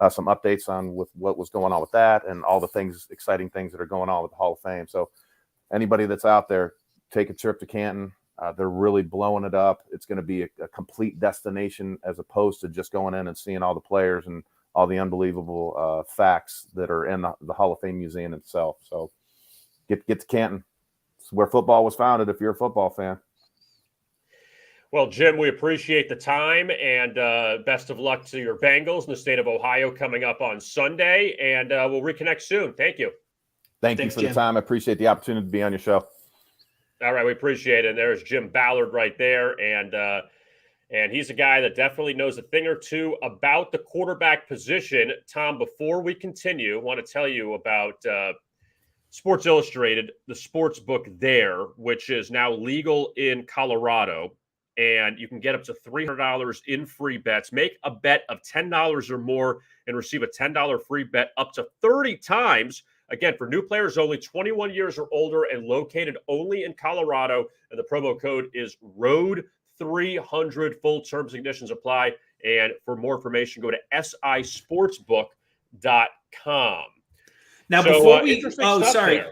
some updates on with what was going on with that and all the exciting things that are going on with the Hall of Fame. So anybody that's out there, take a trip to Canton. They're really blowing it up. It's going to be a complete destination as opposed to just going in and seeing all the players and all the unbelievable facts that are in the Hall of Fame Museum itself. So get to Canton. It's where football was founded if you're a football fan. Well, Jim, we appreciate the time, and best of luck to your Bengals in the state of Ohio coming up on Sunday, and we'll reconnect soon. Thank you. Thanks, you for Jim. The time. I appreciate the opportunity to be on your show. All right, we appreciate it. And there's Jim Ballard right there, and he's a guy that definitely knows a thing or two about the quarterback position. Tom, before we continue, I want to tell you about Sports Illustrated, the sports book there, which is now legal in Colorado, and you can get up to $300 in free bets. Make a bet of $10 or more and receive a $10 free bet up to 30 times. Again, for new players only, 21 years or older and located only in Colorado. And the promo code is ROAD300. Full terms and conditions apply. And for more information, go to sisportsbook.com. Now, before we sorry,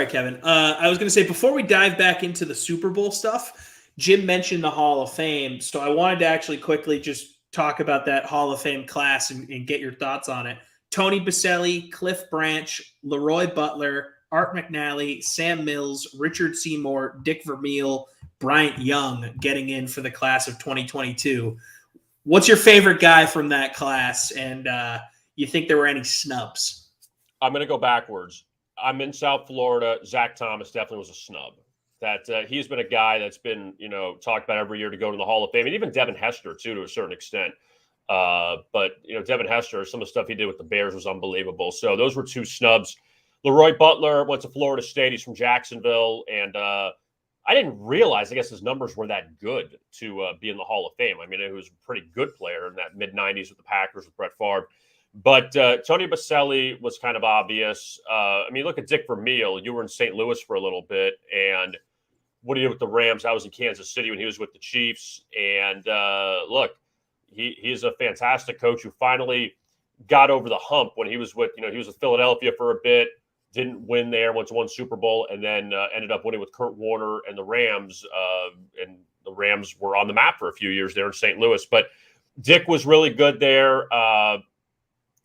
Kevin. I was going to say, before we dive back into the Super Bowl stuff, Jim mentioned the Hall of Fame. So I wanted to actually quickly just talk about that Hall of Fame class and get your thoughts on it. Tony Baselli, Cliff Branch, Leroy Butler, Art McNally, Sam Mills, Richard Seymour, Dick Vermeil, Bryant Young getting in for the class of 2022. What's your favorite guy from that class? And you think there were any snubs? I'm going to go backwards. I'm in South Florida. Zach Thomas definitely was a snub. That he's been a guy that's been, talked about every year to go to the Hall of Fame, and even Devin Hester too, to a certain extent. But Devin Hester, some of the stuff he did with the Bears was unbelievable. So those were two snubs. Leroy Butler went to Florida State. He's from Jacksonville, and I didn't realize, I guess, his numbers were that good to be in the Hall of Fame. I mean, he was a pretty good player in that mid-'90s with the Packers with Brett Favre. But Tony Baselli was kind of obvious. Look at Dick Vermeil. You were in St. Louis for a little bit, and what he did with the Rams. I was in Kansas City when he was with the Chiefs. And look, he's a fantastic coach who finally got over the hump when he was with, he was with Philadelphia for a bit, didn't win there, went to one Super Bowl, and then ended up winning with Kurt Warner and the Rams. And the Rams were on the map for a few years there in St. Louis. But Dick was really good there.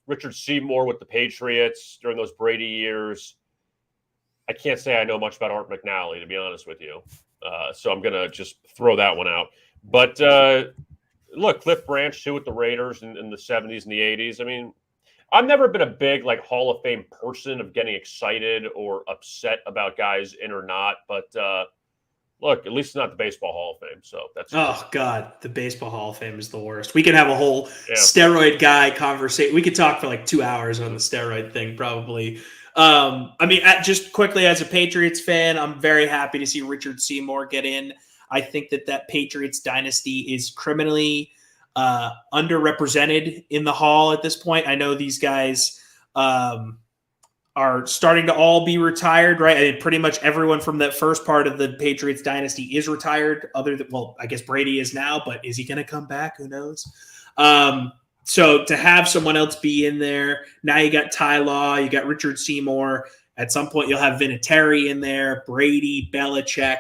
Richard Seymour with the Patriots during those Brady years. I can't say I know much about Art McNally, to be honest with you. So I'm going to just throw that one out. But look, Cliff Branch, too, with the Raiders in the 70s and the 80s. I mean, I've never been a big, Hall of Fame person of getting excited or upset about guys in or not. But look, at least it's not the Baseball Hall of Fame. So that's God, the Baseball Hall of Fame is the worst. We could have a whole steroid guy conversation. We could talk for 2 hours on the steroid thing, probably. Just quickly, as a Patriots fan, I'm very happy to see Richard Seymour get in. I think that Patriots dynasty is criminally underrepresented in the Hall at this point. I know these guys are starting to all be retired, right? I mean, pretty much everyone from that first part of the Patriots dynasty is retired, other than, I guess Brady is now, but is he going to come back? Who knows? So to have someone else be in there, now you got Ty Law, you got Richard Seymour. At some point, you'll have Vinatieri in there, Brady, Belichick.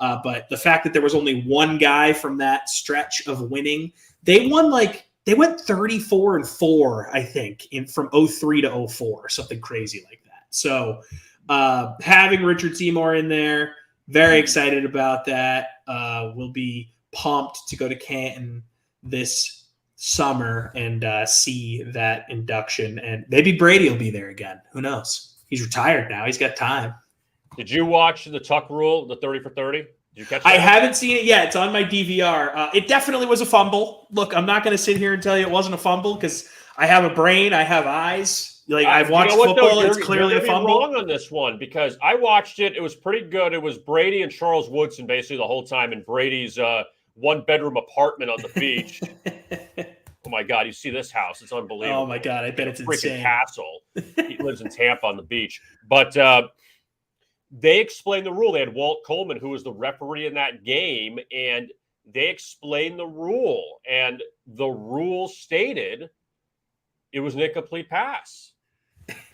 But the fact that there was only one guy from that stretch of winning, they went 34-4, I think, from 03 to 04, something crazy like that. So having Richard Seymour in there, very excited about that. We'll be pumped to go to Canton this summer and see that induction, and maybe Brady will be there again. Who knows? He's retired now. He's got time. Did you watch the Tuck Rule, the 30 for 30? Did you catch that? I haven't seen it yet. It's on my DVR. It definitely was a fumble. Look, I'm not going to sit here and tell you it wasn't a fumble because I have a brain. I have eyes. I've watched football. It's clearly a fumble. Wrong on this one because I watched it. It was pretty good. It was Brady and Charles Woodson basically the whole time in Brady's one-bedroom apartment on the beach. Oh my God, you see this house? It's unbelievable. Oh my God, I bet it's freaking insane. castle. He lives in Tampa on the beach. But they explained the rule. They had Walt Coleman, who was the referee in that game, and they explained the rule. And the rule stated it was an incomplete pass.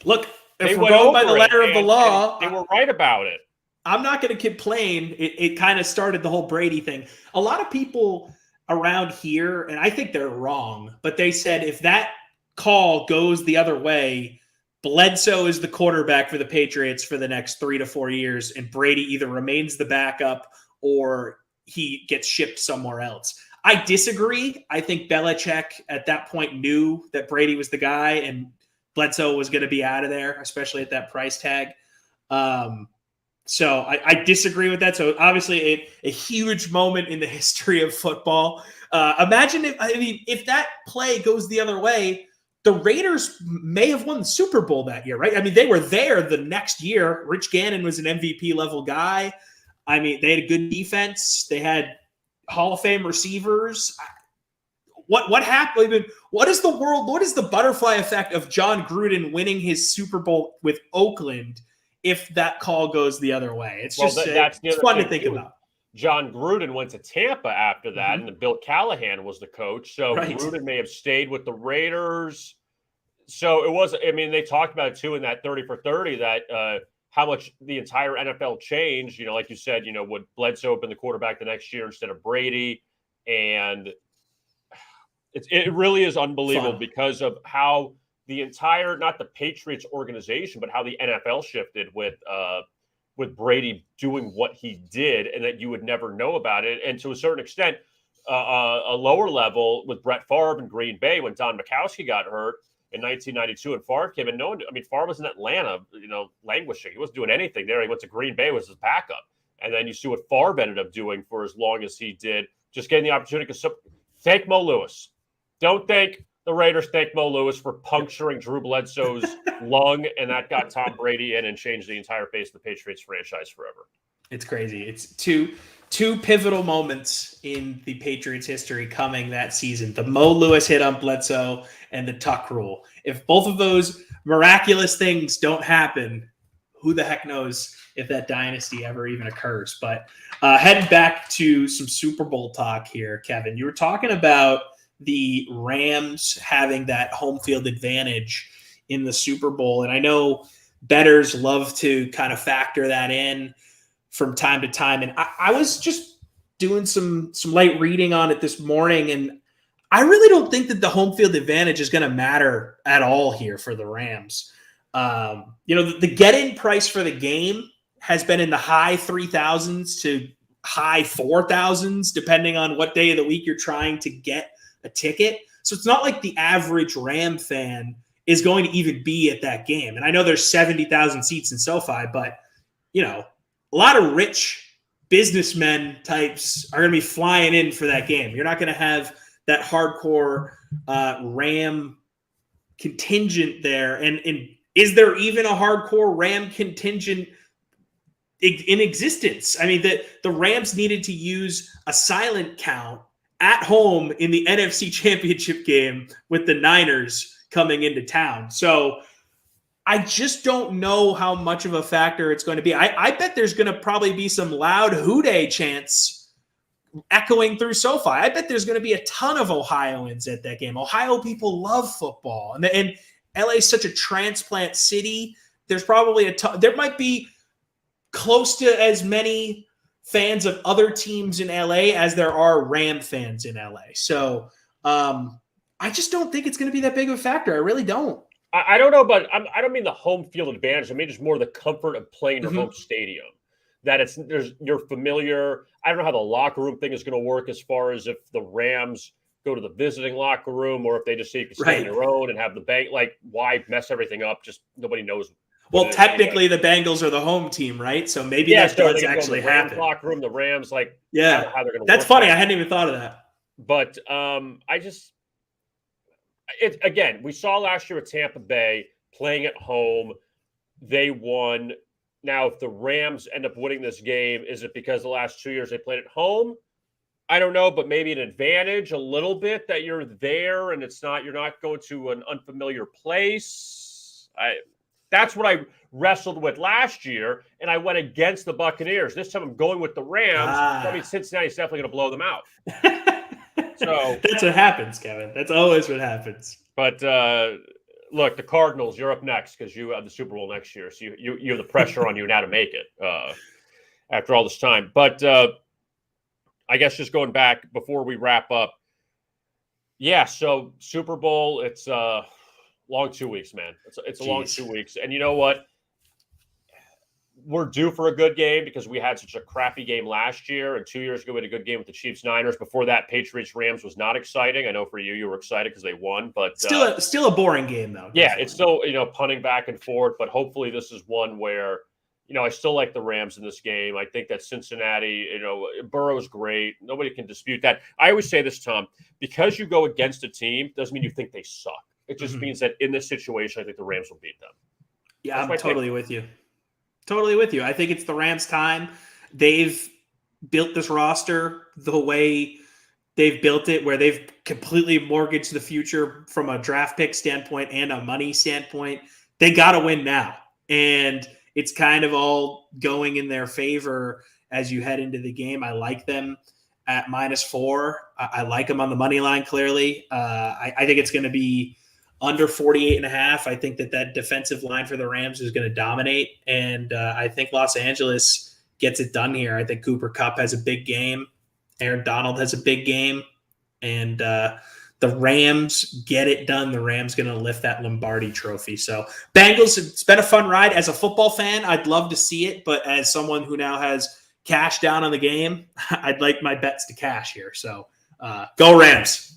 Look, if we're going by the letter of the law, they were right about it. I'm not going to complain. It kind of started the whole Brady thing. A lot of people around here, and I think they're wrong, but they said if that call goes the other way, Bledsoe is the quarterback for the Patriots for the next 3 to 4 years, and Brady either remains the backup or he gets shipped somewhere else. I disagree. I think Belichick at that point knew that Brady was the guy and Bledsoe was going to be out of there, especially at that price tag. So I disagree with that. So obviously a huge moment in the history of football. Imagine if that play goes the other way, the Raiders may have won the Super Bowl that year, right? I mean, they were there the next year. Rich Gannon was an MVP level guy. I mean, they had a good defense. They had Hall of Fame receivers. What happened? I mean, what is the butterfly effect of John Gruden winning his Super Bowl with Oakland if that call goes the other way? It's just it's fun to think about. John Gruden went to Tampa after that, and Bill Callahan was the coach. So Gruden may have stayed with the Raiders. So it was, I mean, they talked about it too in that 30 for 30 that how much the entire NFL changed. You know, like you said, you know, would Bledsoe been the quarterback the next year instead of Brady? And it really is unbelievable because of how the entire, not the Patriots organization, but how the NFL shifted with Brady doing what he did, and that you would never know about it. And to a certain extent, a lower level with Brett Favre in Green Bay when Don Majkowski got hurt in 1992 and Favre came in. Favre was in Atlanta, you know, languishing. He wasn't doing anything there. He went to Green Bay, was his backup. And then you see what Favre ended up doing for as long as he did, just getting the opportunity. Because thank Mo Lewis. Don't thank the Raiders. Thank Mo Lewis for puncturing Drew Bledsoe's lung, and that got Tom Brady in and changed the entire face of the Patriots franchise forever. It's crazy. It's two pivotal moments in the Patriots history coming that season. The Mo Lewis hit on Bledsoe and the tuck rule. If both of those miraculous things don't happen, who the heck knows if that dynasty ever even occurs. But heading back to some Super Bowl talk here, Kevin, you were talking about the Rams having that home field advantage in the Super Bowl. And I know bettors love to kind of factor that in from time to time. And I was just doing some light reading on it this morning, and I really don't think that the home field advantage is going to matter at all here for the Rams. You know, the get-in price for the game has been in the high 3,000s to high 4,000s, depending on what day of the week you're trying to get a ticket. So it's not like the average Ram fan is going to even be at that game. And I know there's 70,000 seats in SoFi, but, you know, a lot of rich businessmen types are going to be flying in for that game. You're not going to have that hardcore Ram contingent there. And is there even a hardcore Ram contingent in existence? I mean, the Rams needed to use a silent count at home in the NFC Championship game with the Niners coming into town. So I just don't know how much of a factor it's going to be. I bet there's going to probably be some loud Houday chants echoing through SoFi. I bet there's going to be a ton of Ohioans at that game. Ohio people love football. And LA is such a transplant city. There's probably there might be close to as many fans of other teams in LA as there are Ram fans in LA. So I just don't think it's going to be that big of a factor. I really don't. I don't know, but I don't mean the home field advantage. I mean just more the comfort of playing your home stadium. That you're familiar. I don't know how the locker room thing is going to work as far as if the Rams go to the visiting locker room or if they just say you can stay on your own and have the bank. Like, why mess everything up? Just nobody knows. Well, technically, the Bengals are the home team, right? So maybe that does actually happen. Locker room, the Rams, like, yeah, how they're going to. That's funny. I hadn't even thought of that. But again, we saw last year at Tampa Bay playing at home. They won. Now, if the Rams end up winning this game, is it because the last 2 years they played at home? I don't know, but maybe an advantage a little bit that you're there and you're not going to an unfamiliar place. That's what I wrestled with last year, and I went against the Buccaneers. This time I'm going with the Rams. I mean, Cincinnati's definitely going to blow them out. So that's what happens, Kevin. That's always what happens. But look, the Cardinals, you're up next because you have the Super Bowl next year. So you have the pressure on you now to make it after all this time. But I guess just going back before we wrap up. Yeah, so Super Bowl, it's long 2 weeks, man. It's a long 2 weeks. And you know what? We're due for a good game because we had such a crappy game last year. And 2 years ago, we had a good game with the Chiefs-Niners. Before that, Patriots-Rams was not exciting. I know for you were excited because they won. But still a boring game, though. Yeah, definitely. It's still, punting back and forth. But hopefully this is one where, I still like the Rams in this game. I think that Cincinnati, Burrow's great. Nobody can dispute that. I always say this, Tom, because you go against a team doesn't mean you think they suck. It just means that in this situation, I think the Rams will beat them. Yeah, I'm totally with you. Totally with you. I think it's the Rams' time. They've built this roster the way they've built it, where they've completely mortgaged the future from a draft pick standpoint and a money standpoint. They got to win now. And it's kind of all going in their favor as you head into the game. I like them at -4. I like them on the money line, clearly. I think it's going to be under 48.5. I think that defensive line for the Rams is going to dominate. And I think Los Angeles gets it done here. I think Cooper Kupp has a big game. Aaron Donald has a big game. And the Rams get it done. The Rams going to lift that Lombardi trophy. So Bengals, it's been a fun ride. As a football fan, I'd love to see it. But as someone who now has cash down on the game, I'd like my bets to cash here. So go Rams.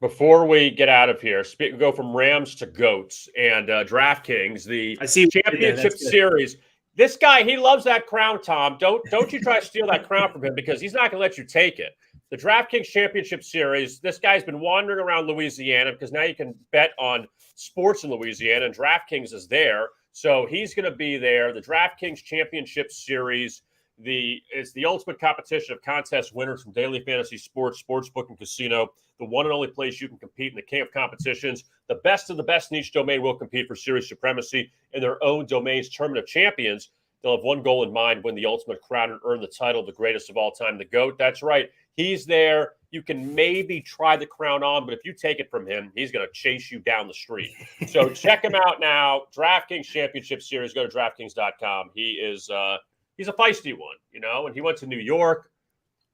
Before we get out of here, go from Rams to GOATs and DraftKings, the championship series. This guy, he loves that crown, Tom. Don't you try to steal that crown from him because he's not going to let you take it. The DraftKings Championship Series, this guy's been wandering around Louisiana because now you can bet on sports in Louisiana, and DraftKings is there. So he's going to be there. The DraftKings Championship Series, it's the ultimate competition of contest winners from daily fantasy sports, sportsbook, and casino. The one and only place you can compete in the king of competitions. The best of the best in each domain will compete for series supremacy in their own domain's tournament of champions. They'll have one goal in mind: win the ultimate crown and earn the title of the greatest of all time, the GOAT. That's right. He's there. You can maybe try the crown on, but if you take it from him, he's going to chase you down the street. So check him out now. DraftKings Championship Series. Go to DraftKings.com. He's a feisty one, and he went to New York,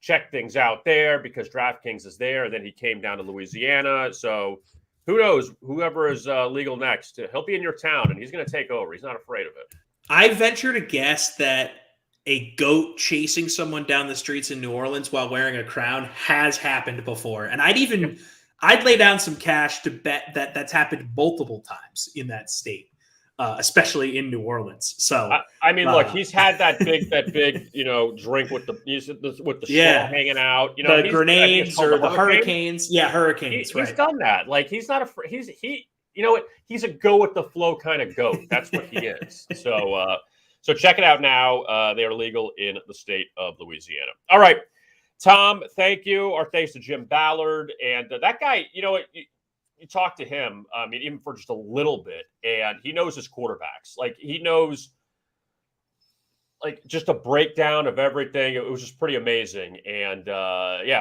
checked things out there because DraftKings is there. And then he came down to Louisiana. So who knows? Whoever is legal next, he'll be in your town and he's going to take over. He's not afraid of it. I venture to guess that a GOAT chasing someone down the streets in New Orleans while wearing a crown has happened before. And I'd lay down some cash to bet that that's happened multiple times in that state. Especially in New Orleans. So look, he's had that big, drink with the straw hanging out. The grenades or the hurricanes. Yeah, hurricanes. He's done that. Like he's not afraid. He's a go with the flow kind of goat. That's what he is. So check it out now. They are legal in the state of Louisiana. All right, Tom. Thank you. Our thanks to Jim Ballard and that guy. You talk to him, even for just a little bit, and he knows his quarterbacks. Like, he knows, just a breakdown of everything. It was just pretty amazing. And,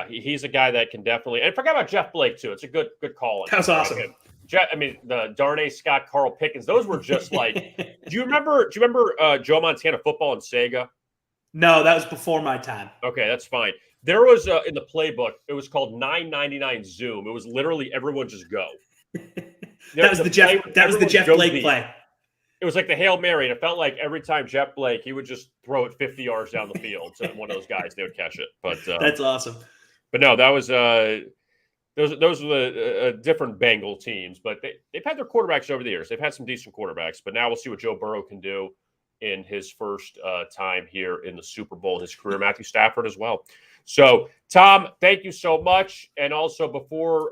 he's a guy that can definitely – and forget about Jeff Blake, too. It's a good call. That was awesome. The Darnay Scott, Carl Pickens, those were just like – do you remember Joe Montana football and Sega? No, that was before my time. Okay, that's fine. There was in the playbook, it was called 999 Zoom. It was literally everyone just go. That was the Jeff Blake play. It was like the Hail Mary, and it felt like every time Jeff Blake, he would just throw it 50 yards down the field to one of those guys. They would catch it. But that's awesome. But no, that was those were the different Bengal teams. But they've had their quarterbacks over the years. They've had some decent quarterbacks. But now we'll see what Joe Burrow can do. in his first time here in the Super Bowl in his career. Matthew Stafford as well. So, Tom, thank you so much. And also, before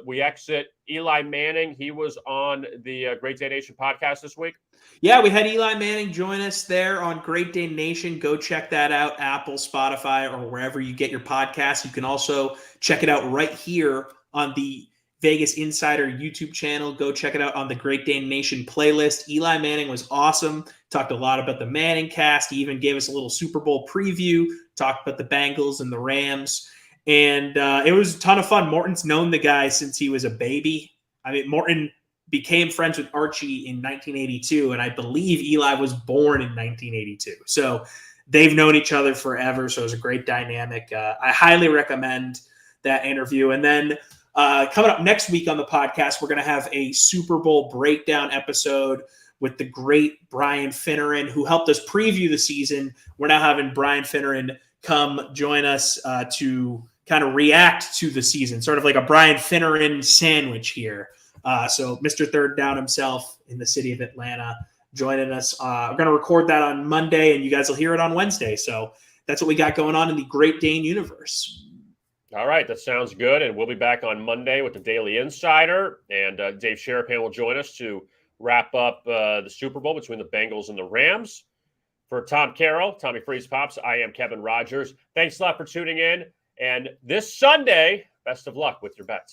we exit, Eli Manning, he was on the Great Day Nation podcast this week. Yeah, we had Eli Manning join us there on Great Day Nation. Go check that out, Apple, Spotify, or wherever you get your podcasts. You can also check it out right here on the Vegas Insider YouTube channel. Go check it out on the Great Day Nation playlist. Eli Manning was awesome. Talked a lot about the Manning cast. He even gave us a little Super Bowl preview. Talked about the Bengals and the Rams. And it was a ton of fun. Morton's known the guy since he was a baby. I mean, Morton became friends with Archie in 1982, and I believe Eli was born in 1982. So they've known each other forever, so it was a great dynamic. I highly recommend that interview. And then coming up next week on the podcast, we're going to have a Super Bowl breakdown episode with the great Brian Finneran, who helped us preview the season. We're now having Brian Finneran come join us to kind of react to the season, sort of like a Brian Finneran sandwich here. So Mr. Third Down himself in the city of Atlanta joining us. We're going to record that on Monday, and you guys will hear it on Wednesday. So that's what we got going on in the Great Dane universe. All right, that sounds good. And we'll be back on Monday with the Daily Insider. And Dave Sherapan will join us to wrap up the Super Bowl between the Bengals and the Rams. For Tom Carroll, Tommy Freeze Pops, I am Kevin Rogers. Thanks a lot for tuning in. And this Sunday, best of luck with your bets.